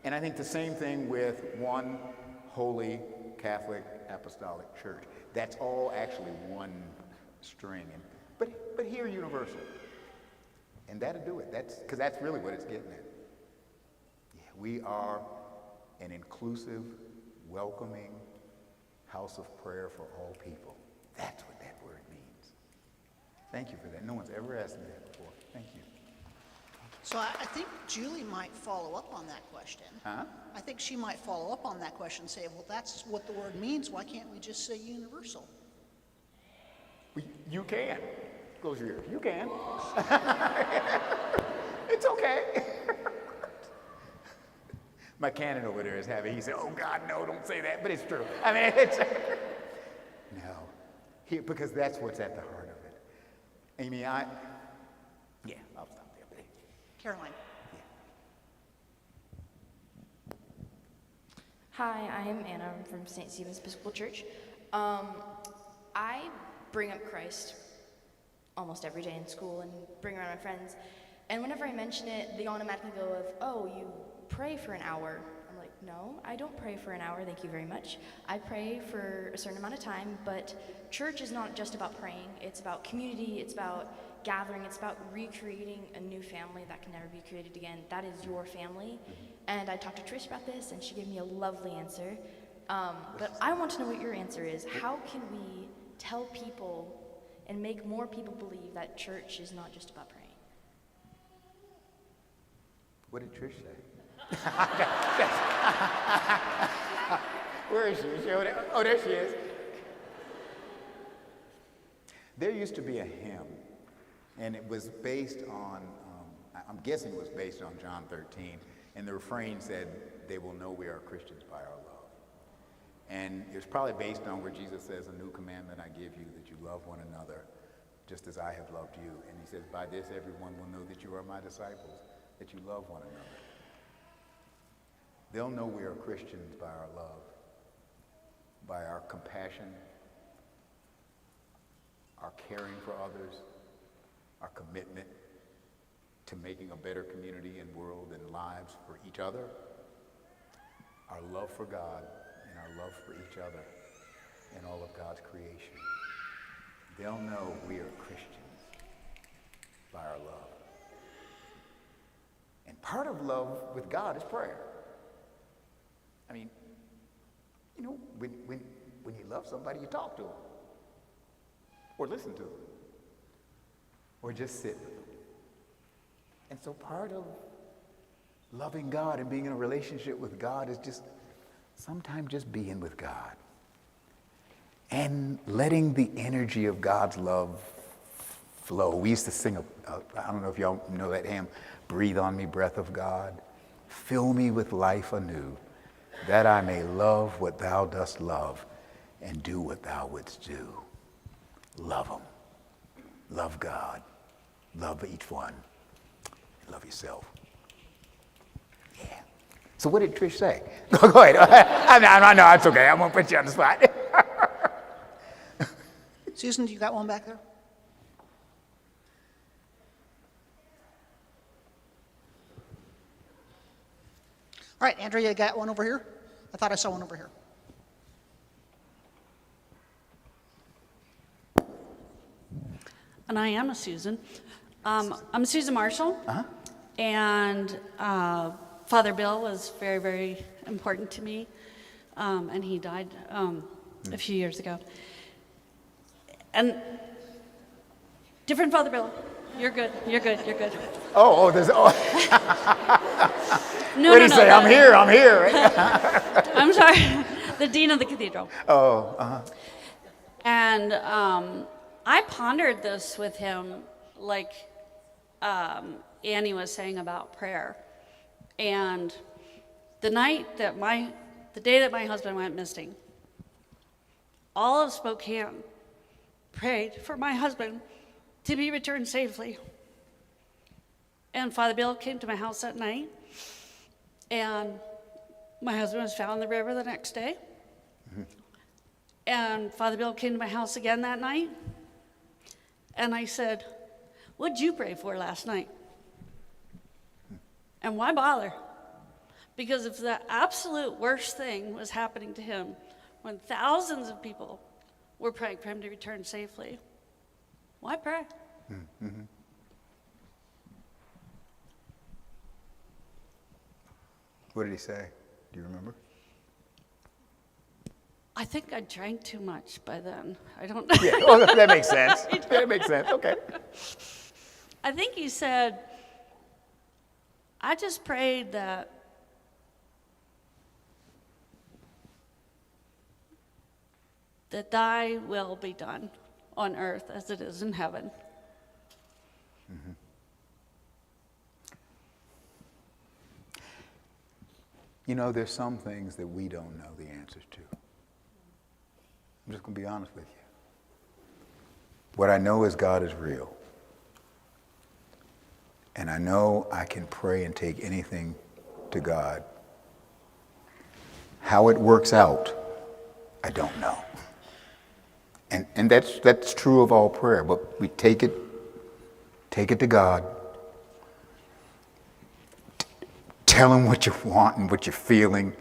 Speaker 3: And I think the same thing with one holy Catholic Apostolic Church. That's all actually one string. But here, universal. And that'll do it. Because that's really what it's getting at. Yeah, we are an inclusive, welcoming house of prayer for all people. That's what that word means. Thank you for that. No one's ever asked me that before. Thank you.
Speaker 1: So I think Julie might follow up on that question.
Speaker 3: Huh?
Speaker 1: I think she might follow up on that question and say, well, that's what the word means. Why can't we just say universal?
Speaker 3: You can. Close your ears. You can. It's okay. My canon over there is having, he said, oh God, no, don't say that. But it's true. I mean, it's, no. Because that's what's at the heart of it. Amy, I'll stop there. But,
Speaker 1: Caroline.
Speaker 3: Yeah.
Speaker 5: Hi, I am Anna. I'm from St. Stephen's Episcopal Church. I bring up Christ almost every day in school and bring around my friends. And whenever I mention it, they automatically go of, oh, you pray for an hour. I'm like, no, I don't pray for an hour, thank you very much. I pray for a certain amount of time, but church is not just about praying. It's about community, it's about gathering, it's about recreating a new family that can never be created again. That is your family. And I talked to Trish about this, and she gave me a lovely answer. But I want to know what your answer is. How can we tell people and make more people believe that church is not just about praying?
Speaker 3: What did Trish say? Where is she? Oh, there she is. There used to be a hymn, and it was based on, I'm guessing it was based on John 13, and the refrain said, they will know we are Christians by our love. And it was probably based on where Jesus says, a new commandment I give you, that you love one another, just as I have loved you. And he says, by this everyone will know that you are my disciples, that you love one another. They'll know we are Christians by our love, by our compassion, our caring for others, our commitment to making a better community and world and lives for each other, our love for God, and our love for each other and all of God's creation. They'll know we are Christians by our love. And part of love with God is prayer. I mean, you know, when you love somebody, you talk to them, or listen to them, or just sit with them. And so part of loving God and being in a relationship with God is just sometimes just being with God and letting the energy of God's love flow. We used to sing, I don't know if y'all know that hymn, breathe on me, breath of God, fill me with life anew, that I may love what thou dost love and do what thou wouldst do. Love them. Love God. Love each one. Love yourself. Yeah. So what did Trish say? Go ahead. I know, it's okay. I won't put you on the spot.
Speaker 1: Susan, you got one back there? All right, Andrea, you got one over here? I thought I saw one over here.
Speaker 6: And I am a Susan. I'm Susan Marshall.
Speaker 3: Uh-huh.
Speaker 6: And Father Bill was very, very important to me. And he died a few years ago. And different Father Bill. You're good.
Speaker 3: There's...
Speaker 6: No,
Speaker 3: what did he say? I'm here.
Speaker 6: I'm sorry. The Dean of the Cathedral.
Speaker 3: Oh, uh-huh.
Speaker 6: And I pondered this with him, like, Annie was saying about prayer. And the day that my husband went missing, all of Spokane prayed for my husband to be returned safely. And Father Bill came to my house that night, and my husband was found in the river the next day. And Father Bill came to my house again that night, and I said, "What'd you pray for last night? And why bother?" Because if the absolute worst thing was happening to him, when thousands of people were praying for him to return safely, why pray?
Speaker 3: Mm-hmm. What did he say? Do you remember?
Speaker 6: I think I drank too much by then. I don't know.
Speaker 3: Yeah, well, that makes sense. That makes sense. Okay.
Speaker 6: I think he said, I just prayed that thy will be done on earth as it is in heaven.
Speaker 3: Mm-hmm. You know, there's some things that we don't know the answers to. I'm just going to be honest with you. What I know is God is real. And I know I can pray and take anything to God. How it works out, I don't know. And that's true of all prayer, but we take it to God. Tell him what you want and what you're feeling.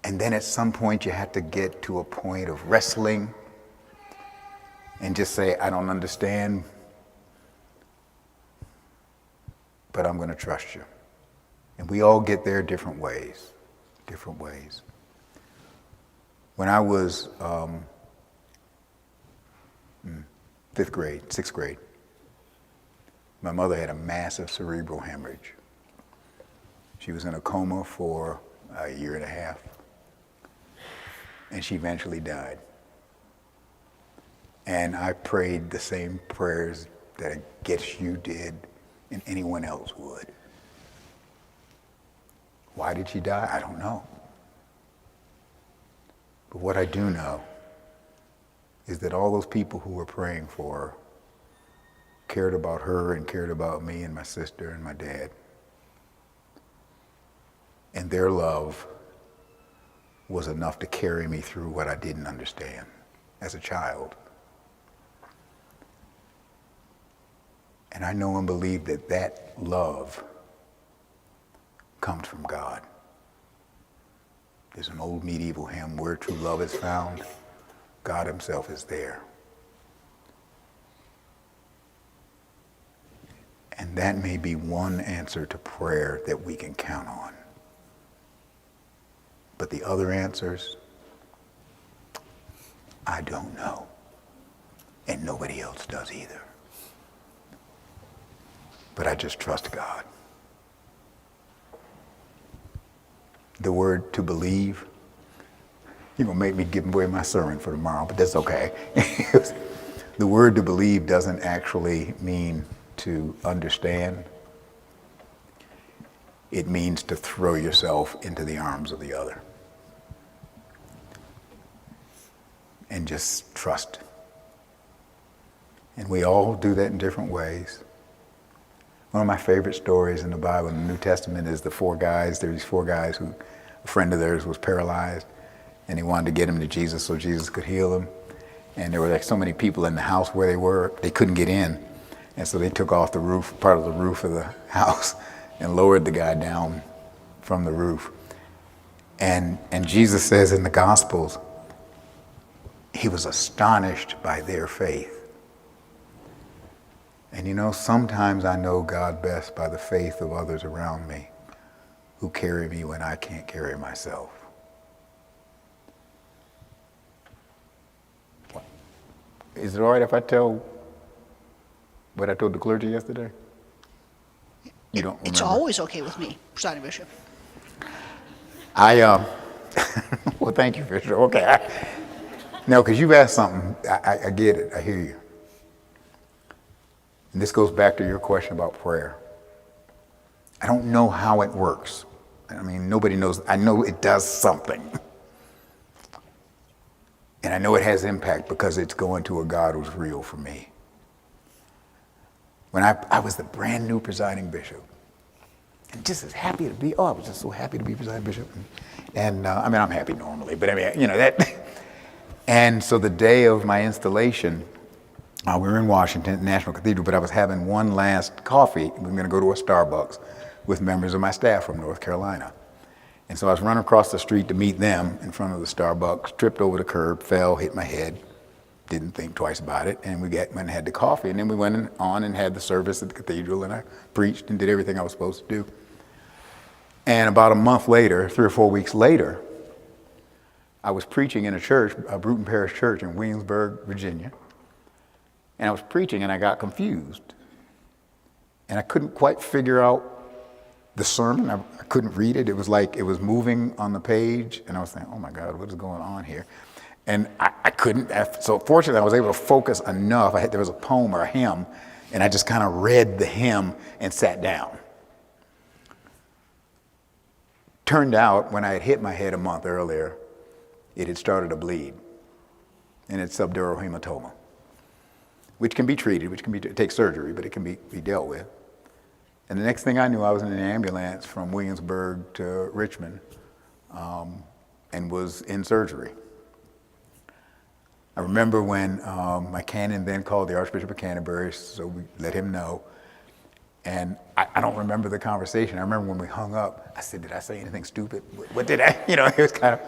Speaker 3: And then at some point you have to get to a point of wrestling and just say, I don't understand, but I'm going to trust you. And we all get there different ways. When I was sixth grade, my mother had a massive cerebral hemorrhage. She was in a coma for a year and a half, and she eventually died. And I prayed the same prayers that I guess you did and anyone else would. Why did she die? I don't know. But what I do know is that all those people who were praying for her cared about her and cared about me and my sister and my dad. And their love was enough to carry me through what I didn't understand as a child. And I know and believe that that love comes from God. There's an old medieval hymn, where true love is found, God himself is there. And that may be one answer to prayer that we can count on. But the other answers, I don't know. And nobody else does either. But I just trust God. The word to believe, you're going to make me give away my sermon for tomorrow, but that's okay. The word to believe doesn't actually mean to understand. It means to throw yourself into the arms of the other. And just trust. And we all do that in different ways. One of my favorite stories in the Bible, in the New Testament, is the four guys. There were these four guys who, a friend of theirs was paralyzed, and he wanted to get him to Jesus so Jesus could heal him. And there were like so many people in the house where they were, they couldn't get in. And so they took off the roof, part of the roof of the house, and lowered the guy down from the roof. And Jesus says in the Gospels, he was astonished by their faith. And you know, sometimes I know God best by the faith of others around me who carry me when I can't carry myself. Is it all right if I tell what I told the clergy yesterday? You don't remember?
Speaker 1: It's always okay with me, Presiding Bishop.
Speaker 3: Well, thank you, Bishop. Okay. No, because you've asked something. I get it. I hear you. And this goes back to your question about prayer. I don't know how it works. I mean, nobody knows. I know it does something. And I know it has impact because it's going to a God who's real for me. When I was the brand new presiding bishop, and just as happy to be, I was just so happy to be presiding bishop. And I mean, I'm happy normally, but I mean, you know, that. And so the day of my installation, we were in Washington, National Cathedral, but I was having one last coffee. We were going to go to a Starbucks with members of my staff from North Carolina. And so I was running across the street to meet them in front of the Starbucks, tripped over the curb, fell, hit my head, didn't think twice about it, and we went and had the coffee, and then we went on and had the service at the cathedral, and I preached and did everything I was supposed to do. And about a month later, 3 or 4 weeks later, I was preaching in a church, a Bruton Parish Church in Williamsburg, Virginia, and I was preaching and I got confused. And I couldn't quite figure out the sermon. I couldn't read it. It was like it was moving on the page, and I was saying, oh my God, what is going on here? And I couldn't, so fortunately I was able to focus enough. There was a poem or a hymn, and I just kind of read the hymn and sat down. Turned out, when I had hit my head a month earlier, it had started to bleed, and it's subdural hematoma, which can be treated, it takes surgery, but it can be dealt with. And the next thing I knew, I was in an ambulance from Williamsburg to Richmond and was in surgery. I remember when my canon then called the Archbishop of Canterbury, so we let him know. And I don't remember the conversation. I remember when we hung up, I said, did I say anything stupid? What did I, you know, it was kind of,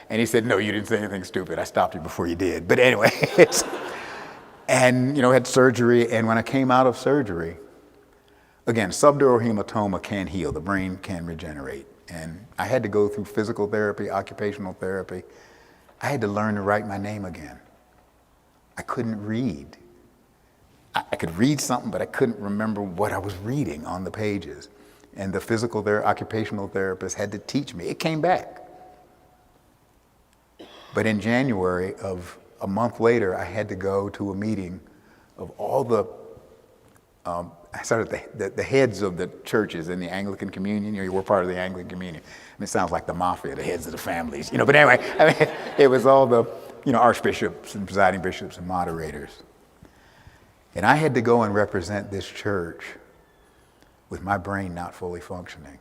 Speaker 3: and he said, no, you didn't say anything stupid. I stopped you before you did. But anyway, and, you know, had surgery. And when I came out of surgery, again, subdural hematoma can heal. The brain can regenerate. And I had to go through physical therapy, occupational therapy. I had to learn to write my name again. I couldn't read. I could read something, but I couldn't remember what I was reading on the pages. And the physical occupational therapist had to teach me. It came back. But in January of a month later, I had to go to a meeting of all the the heads of the churches in the Anglican Communion. You know, we're part of the Anglican Communion. And it sounds like the mafia, the heads of the families. You know, but anyway, I mean, it was all the, you know, archbishops and presiding bishops and moderators. And I had to go and represent this church with my brain not fully functioning,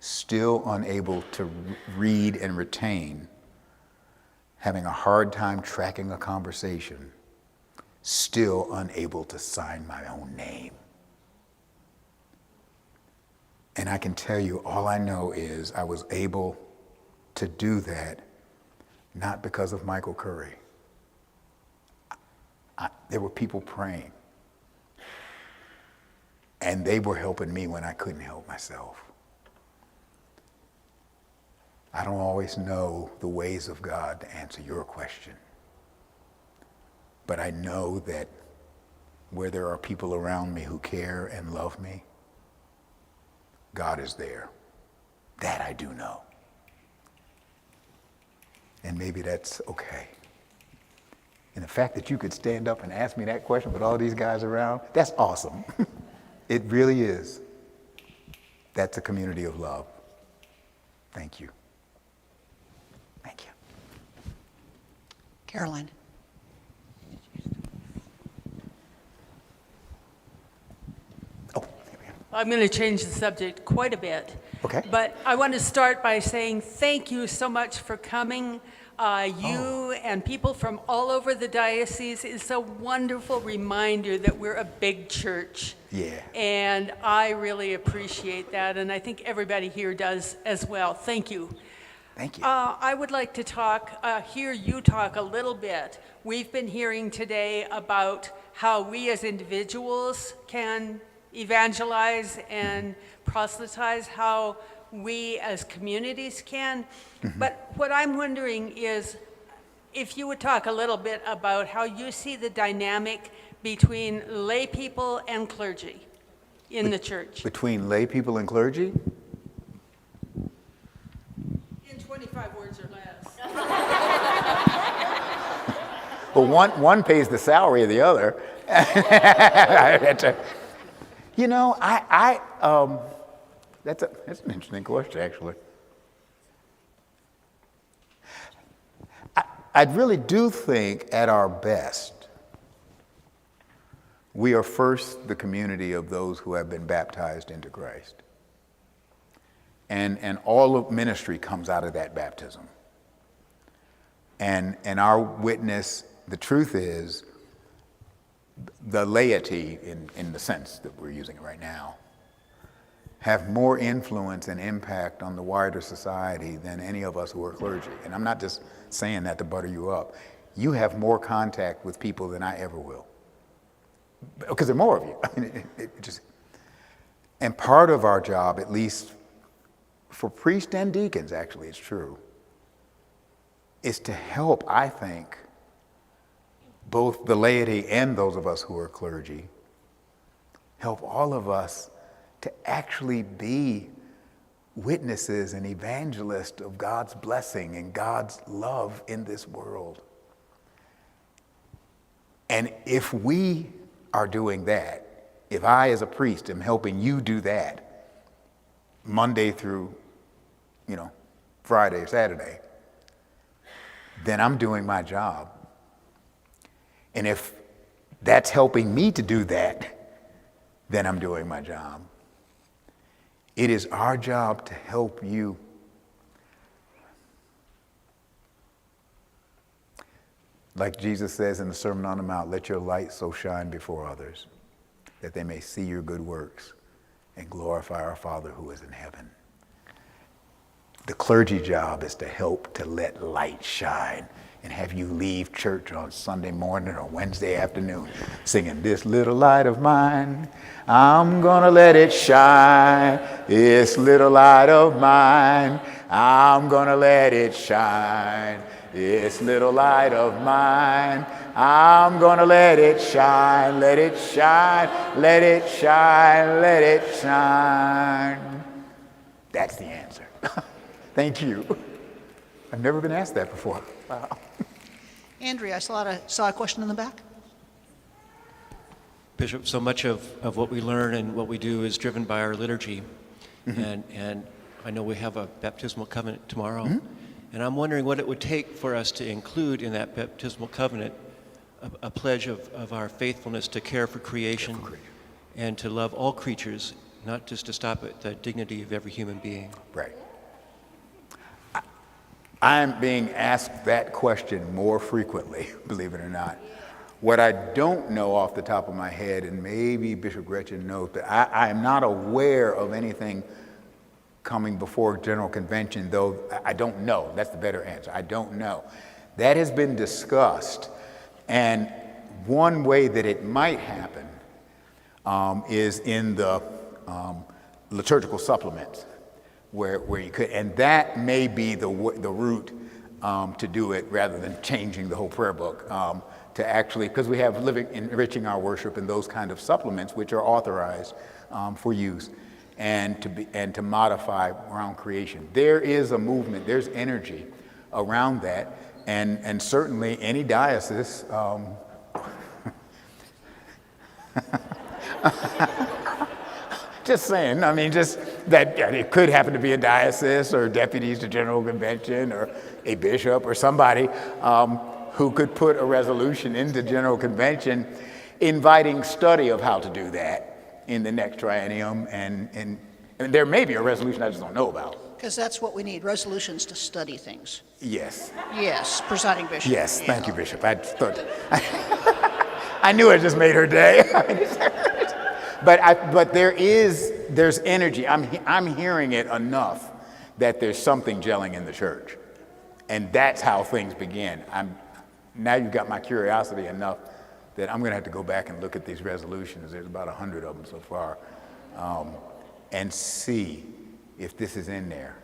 Speaker 3: still unable to read and retain, having a hard time tracking a conversation, still unable to sign my own name. And I can tell you, all I know is I was able to do that not because of Michael Curry. There were people praying, and they were helping me when I couldn't help myself. I don't always know the ways of God to answer your question, but I know that where there are people around me who care and love me, God is there. That I do know. And maybe that's okay. And the fact that you could stand up and ask me that question with all these guys around, that's awesome. It really is. That's a community of love. Thank you. Thank you.
Speaker 1: Caroline.
Speaker 3: Oh, there we go.
Speaker 7: I'm going to change the subject quite a bit.
Speaker 3: Okay.
Speaker 7: But I want to start by saying thank you so much for coming. You and people from all over the diocese. It's a wonderful reminder that we're a big church.
Speaker 3: Yeah.
Speaker 7: And I really appreciate that, and I think everybody here does as well. Thank you.
Speaker 3: Thank you.
Speaker 7: I would like to hear you talk a little bit. We've been hearing today about how we as individuals can evangelize and proselytize, how we as communities can. Mm-hmm. But what I'm wondering is if you would talk a little bit about how you see the dynamic between lay people and clergy in the church.
Speaker 3: Between lay people and clergy?
Speaker 7: In 25 words or less.
Speaker 3: but one pays the salary of the other. You know, that's an interesting question, actually. I really do think at our best, we are first the community of those who have been baptized into Christ. And all of ministry comes out of that baptism. And our witness, the truth is, the laity, in the sense that we're using it right now, have more influence and impact on the wider society than any of us who are clergy. And I'm not just saying that to butter you up. You have more contact with people than I ever will. Because there are more of you. I mean, and part of our job, at least for priests and deacons, actually, it's true, is to help, I think, both the laity and those of us who are clergy, help all of us to actually be witnesses and evangelists of God's blessing and God's love in this world. And if we are doing that, if I as a priest am helping you do that, Monday through, Friday or Saturday, then I'm doing my job. And if that's helping me to do that, then I'm doing my job. It is our job to help you. Like Jesus says in the Sermon on the Mount, let your light so shine before others that they may see your good works and glorify our Father who is in heaven. The clergy job is to help to let light shine and have you leave church on Sunday morning or Wednesday afternoon singing, this little light of mine, I'm gonna let it shine. This little light of mine, I'm gonna let it shine. This little light of mine, I'm gonna let it shine, let it shine, let it shine, let it shine. That's the answer. Thank you. I've never been asked that before. Wow.
Speaker 1: Andrea, I saw a question in the back.
Speaker 8: Bishop, so much of what we learn and what we do is driven by our liturgy. Mm-hmm. And I know we have a baptismal covenant tomorrow. Mm-hmm. And I'm wondering what it would take for us to include in that baptismal covenant a pledge of our faithfulness to care for creation and to love all creatures, not just to stop at the dignity of every human being.
Speaker 3: Right. I'm being asked that question more frequently, believe it or not. What I don't know off the top of my head, and maybe Bishop Gretchen knows, that I am not aware of anything coming before General Convention, though I don't know. That's the better answer. I don't know. That has been discussed, and one way that it might happen is in the liturgical supplements, where you could, and that may be the route to do it rather than changing the whole prayer book. To actually, because we have enriching our worship and those kind of supplements which are authorized for use, and to modify around creation. There is a movement, there's energy around that, and certainly any diocese. Just saying, I mean, just that it could happen to be a diocese or deputies to General Convention or a bishop or somebody who could put a resolution into General Convention inviting study of how to do that in the next triennium. And there may be a resolution I just don't know about.
Speaker 1: Because that's what we need, resolutions to study things.
Speaker 3: Yes.
Speaker 1: Yes, Presiding Bishop.
Speaker 3: Yes, thank you, Bishop. I thought, I knew I just made her day. But there's energy. I'm hearing it enough that there's something gelling in the church. And that's how things begin. Now you've got my curiosity enough that I'm going to have to go back and look at these resolutions. There's about 100 of them so far, and see if this is in there.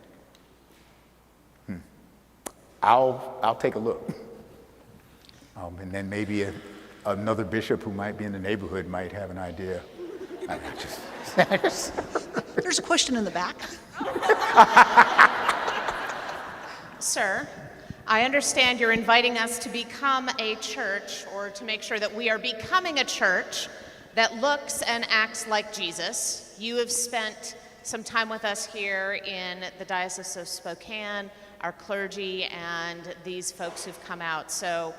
Speaker 3: I'll take a look, and then maybe another bishop who might be in the neighborhood might have an idea.
Speaker 1: There's a question in the back.
Speaker 2: Sir, I understand you're inviting us to become a church, or to make sure that we are becoming a church that looks and acts like Jesus. You have spent some time with us here in the Diocese of Spokane, our clergy, and these folks who've come out. So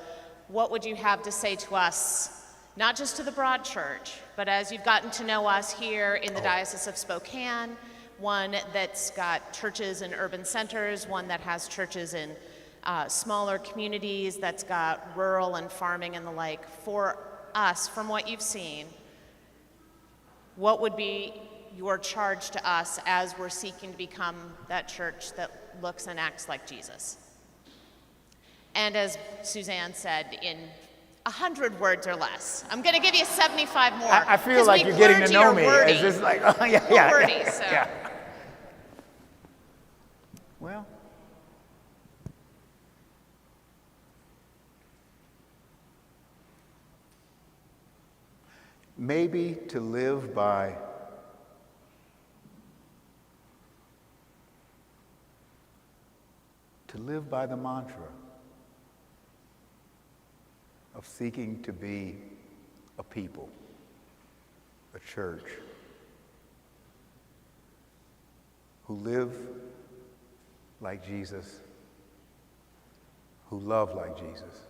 Speaker 2: what would you have to say to us, not just to the broad church, but as you've gotten to know us here in the Diocese of Spokane, one that's got churches in urban centers, one that has churches in smaller communities, that's got rural and farming and the like. For us, from what you've seen, what would be your charge to us as we're seeking to become that church that looks and acts like Jesus? And as Suzanne said, in 100 words or less. I'm going to give you 75 more.
Speaker 3: I feel like you're getting to know me.
Speaker 2: Wordy.
Speaker 3: It's just like, oh, yeah,
Speaker 2: We're
Speaker 3: yeah,
Speaker 2: wordy,
Speaker 3: yeah,
Speaker 2: so.
Speaker 3: yeah. Well, maybe to live by the mantra of seeking to be a people, a church, who live like Jesus, who love like Jesus,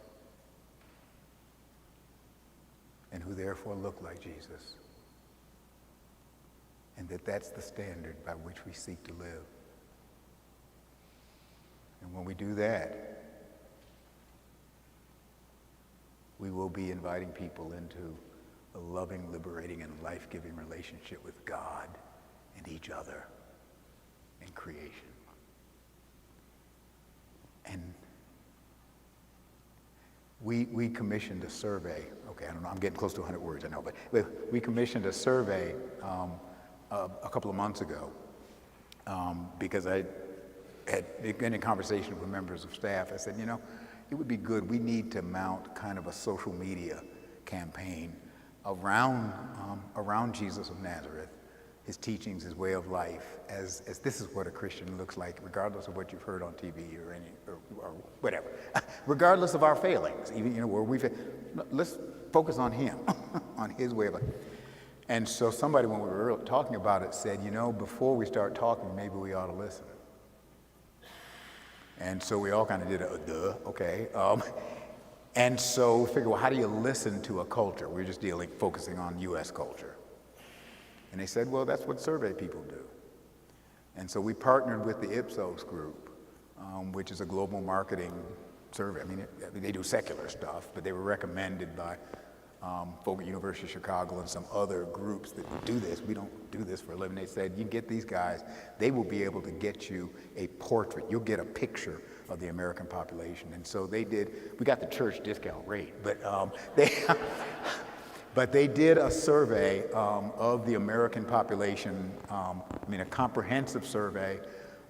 Speaker 3: and who therefore look like Jesus. And that's the standard by which we seek to live. And when we do that, we will be inviting people into a loving, liberating, and life-giving relationship with God and each other and creation. And we commissioned a survey. Okay, I don't know, I'm getting close to 100 words, I know, but we commissioned a survey a couple of months ago because I had been in conversation with members of staff. I said, you know, it would be good, we need to mount kind of a social media campaign around Jesus of Nazareth, his teachings, his way of life, as this is what a Christian looks like, regardless of what you've heard on TV or whatever, regardless of our failings, even, you know, where let's focus on him, on his way of life. And so somebody, when we were talking about it, said, you know, before we start talking, maybe we ought to listen. And so we all kind of did a duh, okay. And so we figured, well, how do you listen to a culture? We're just focusing on U.S. culture. And they said, well, that's what survey people do. And so we partnered with the Ipsos group, which is a global marketing survey. I mean, they do secular stuff, but they were recommended by folk at University of Chicago and some other groups that do this. We don't do this for a living. They said, you get these guys, they will be able to get you a portrait. You'll get a picture of the American population. And so they did, we got the church discount rate, but they did a survey of the American population, a comprehensive survey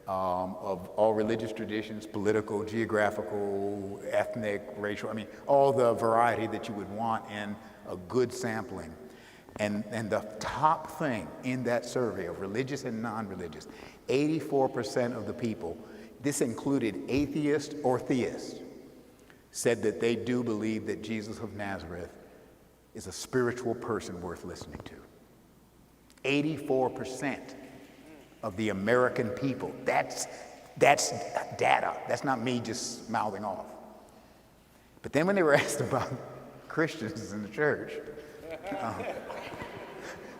Speaker 3: of all religious traditions, political, geographical, ethnic, racial, all the variety that you would want in a good sampling. And the top thing in that survey of religious and non-religious, 84% of the people, this included atheist or theist, said that they do believe that Jesus of Nazareth is a spiritual person worth listening to. 84% of the American people. That's data. That's not me just mouthing off. But then when they were asked about Christians in the church,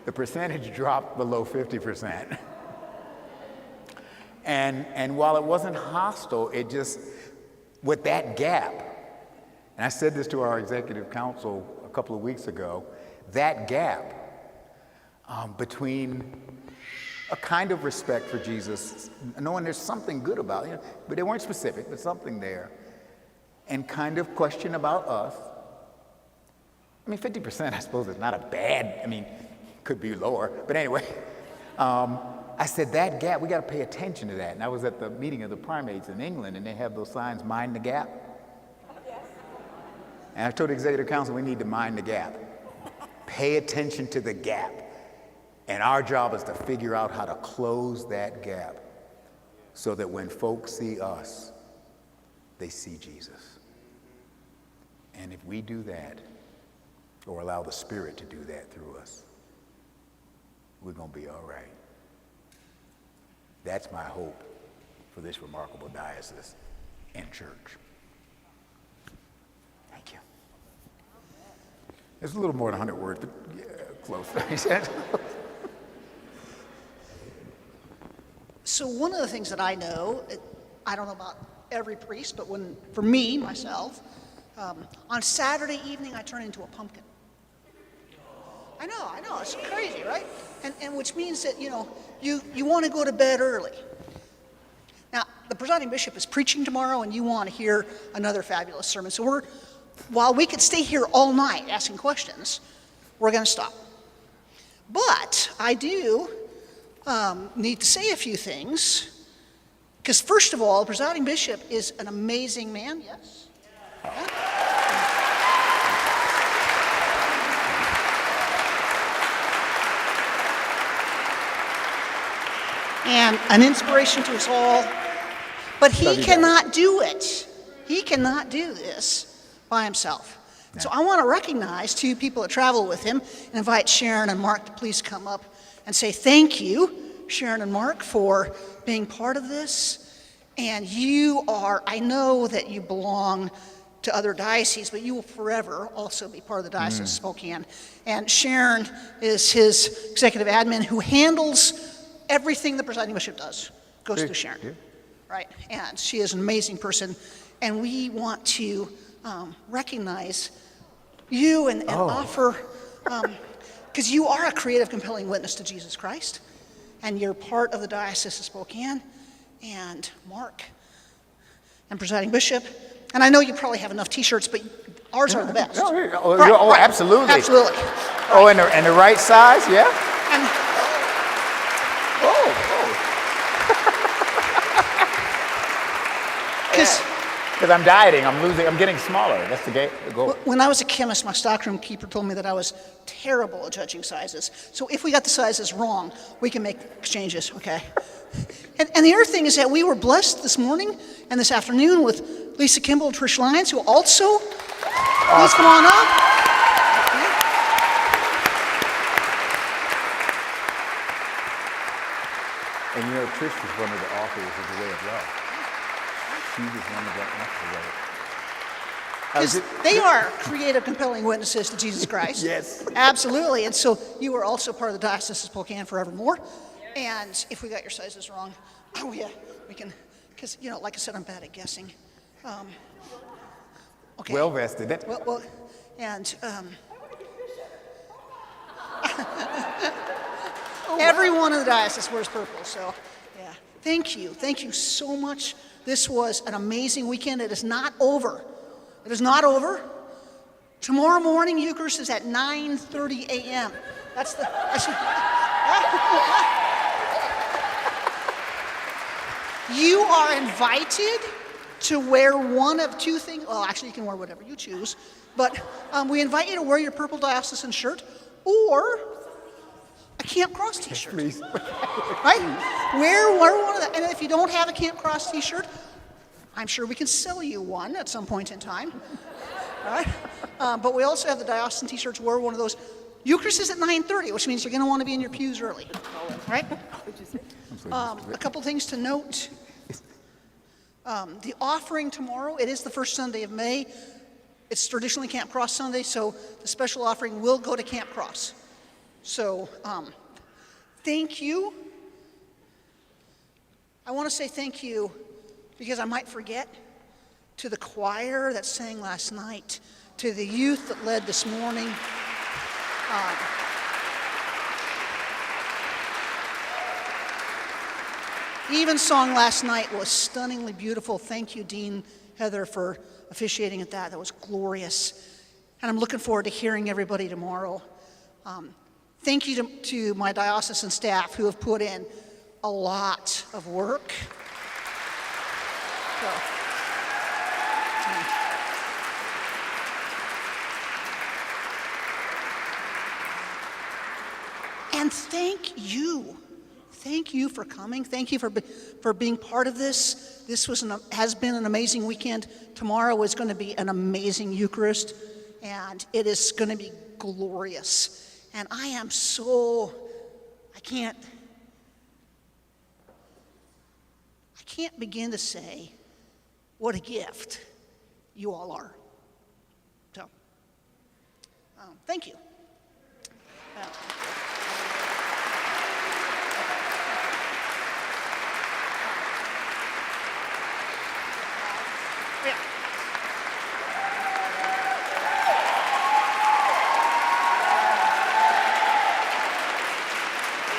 Speaker 3: the percentage dropped below 50%. And while it wasn't hostile, it just, with that gap, and I said this to our executive council a couple of weeks ago, that gap between a kind of respect for Jesus, knowing there's something good about it, but they weren't specific, but something there, and kind of question about us. 50%, I suppose, is not a bad, could be lower, but anyway. I said, that gap, we got to pay attention to that. And I was at the meeting of the primates in England, and they have those signs, mind the gap. Yes. And I told the executive council, we need to mind the gap. Pay attention to the gap. And our job is to figure out how to close that gap so that when folks see us, they see Jesus. And if we do that, or allow the Spirit to do that through us, we're going to be all right. That's my hope for this remarkable diocese and church. Thank you. It's a little more than 100 words, but yeah, close.
Speaker 1: So one of the things that I know, I don't know about every priest, but for me, myself, on Saturday evening I turn into a pumpkin. I know, it's crazy, right? And which means that, you want to go to bed early. Now, the presiding bishop is preaching tomorrow, and you want to hear another fabulous sermon. So while we could stay here all night asking questions, we're going to stop. But I do need to say a few things, because first of all, the presiding bishop is an amazing man, yes? Yeah. And an inspiration to us all, but he cannot do it. He cannot do this by himself. No. So I want to recognize two people that travel with him and invite Sharon and Mark to please come up and say thank you, Sharon and Mark, for being part of this. And I know that you belong to other dioceses, but you will forever also be part of the Diocese of Spokane. And Sharon is his executive admin who handles everything the presiding bishop does goes through Sharon, right? And she is an amazing person, and we want to recognize you and offer, because you are a creative, compelling witness to Jesus Christ, and you're part of the Diocese of Spokane, and Mark, and presiding bishop, and I know you probably have enough T-shirts, but ours are the best.
Speaker 3: Right. Absolutely.
Speaker 1: Absolutely.
Speaker 3: Oh, and the right size, yeah?
Speaker 1: And,
Speaker 3: Because I'm dieting, I'm getting smaller. That's the goal.
Speaker 1: when I was a chemist, my stockroom keeper told me that I was terrible at judging sizes. So if we got the sizes wrong, we can make exchanges, okay? And the other thing is that we were blessed this morning and this afternoon with Lisa Kimball and Trish Lyons, who also, please come on up. Okay.
Speaker 3: And Trish was one of the authors of The Way of Love. She was one of the authors.
Speaker 1: Because they are creative, compelling witnesses to Jesus Christ.
Speaker 3: Yes.
Speaker 1: Absolutely. And so you are also part of the Diocese of Spokane forevermore. And if we got your sizes wrong, we can, because, like I said, I'm bad at guessing. Okay.
Speaker 3: Well vested.
Speaker 1: Well, and everyone in the diocese wears purple, so yeah. Thank you so much. This was an amazing weekend. It is not over. It is not over. Tomorrow morning, Eucharist is at 9:30 a.m. You are invited to wear one of two things. Well, actually, you can wear whatever you choose. But we invite you to wear your purple diocesan shirt or a Camp Cross t-shirt.
Speaker 3: Please.
Speaker 1: Right? Wear one of them. And if you don't have a Camp Cross t-shirt, I'm sure we can sell you one at some point in time. Right? But we also have the diocesan t-shirts. Wear one of those. Eucharist is at 9:30, which means you're going to want to be in your pews early. Right? A couple things to note. The offering tomorrow, it is the first Sunday of May. It's traditionally Camp Cross Sunday, so the special offering will go to Camp Cross. So, thank you. I want to say thank you, because I might forget, to the choir that sang last night, to the youth that led this morning. Evensong last night was stunningly beautiful. Thank you, Dean Heather, for officiating at that. That was glorious. And I'm looking forward to hearing everybody tomorrow. Thank you to my diocesan staff who have put in a lot of work. And thank thank you for coming. Thank you for being part of this. This has been an amazing weekend. Tomorrow is going to be an amazing Eucharist, and it is going to be glorious. And I can't begin to say what a gift you all are. So, thank you. Yeah.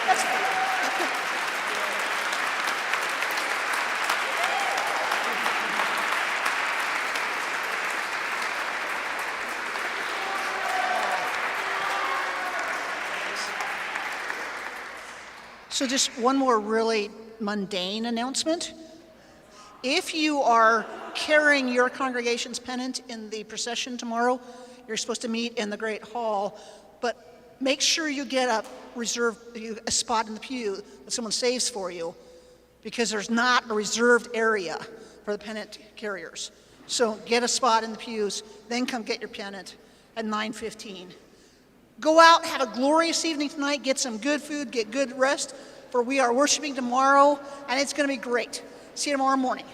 Speaker 1: That's good. So just one more really mundane announcement. If you are carrying your congregation's pennant in the procession tomorrow, you're supposed to meet in the Great Hall, but make sure you get a spot in the pew that someone saves for you, because there's not a reserved area for the pennant carriers. So get a spot in the pews, then come get your pennant at 9:15. Go out, have a glorious evening tonight, get some good food, get good rest, for we are worshiping tomorrow, and it's going to be great. See you tomorrow morning.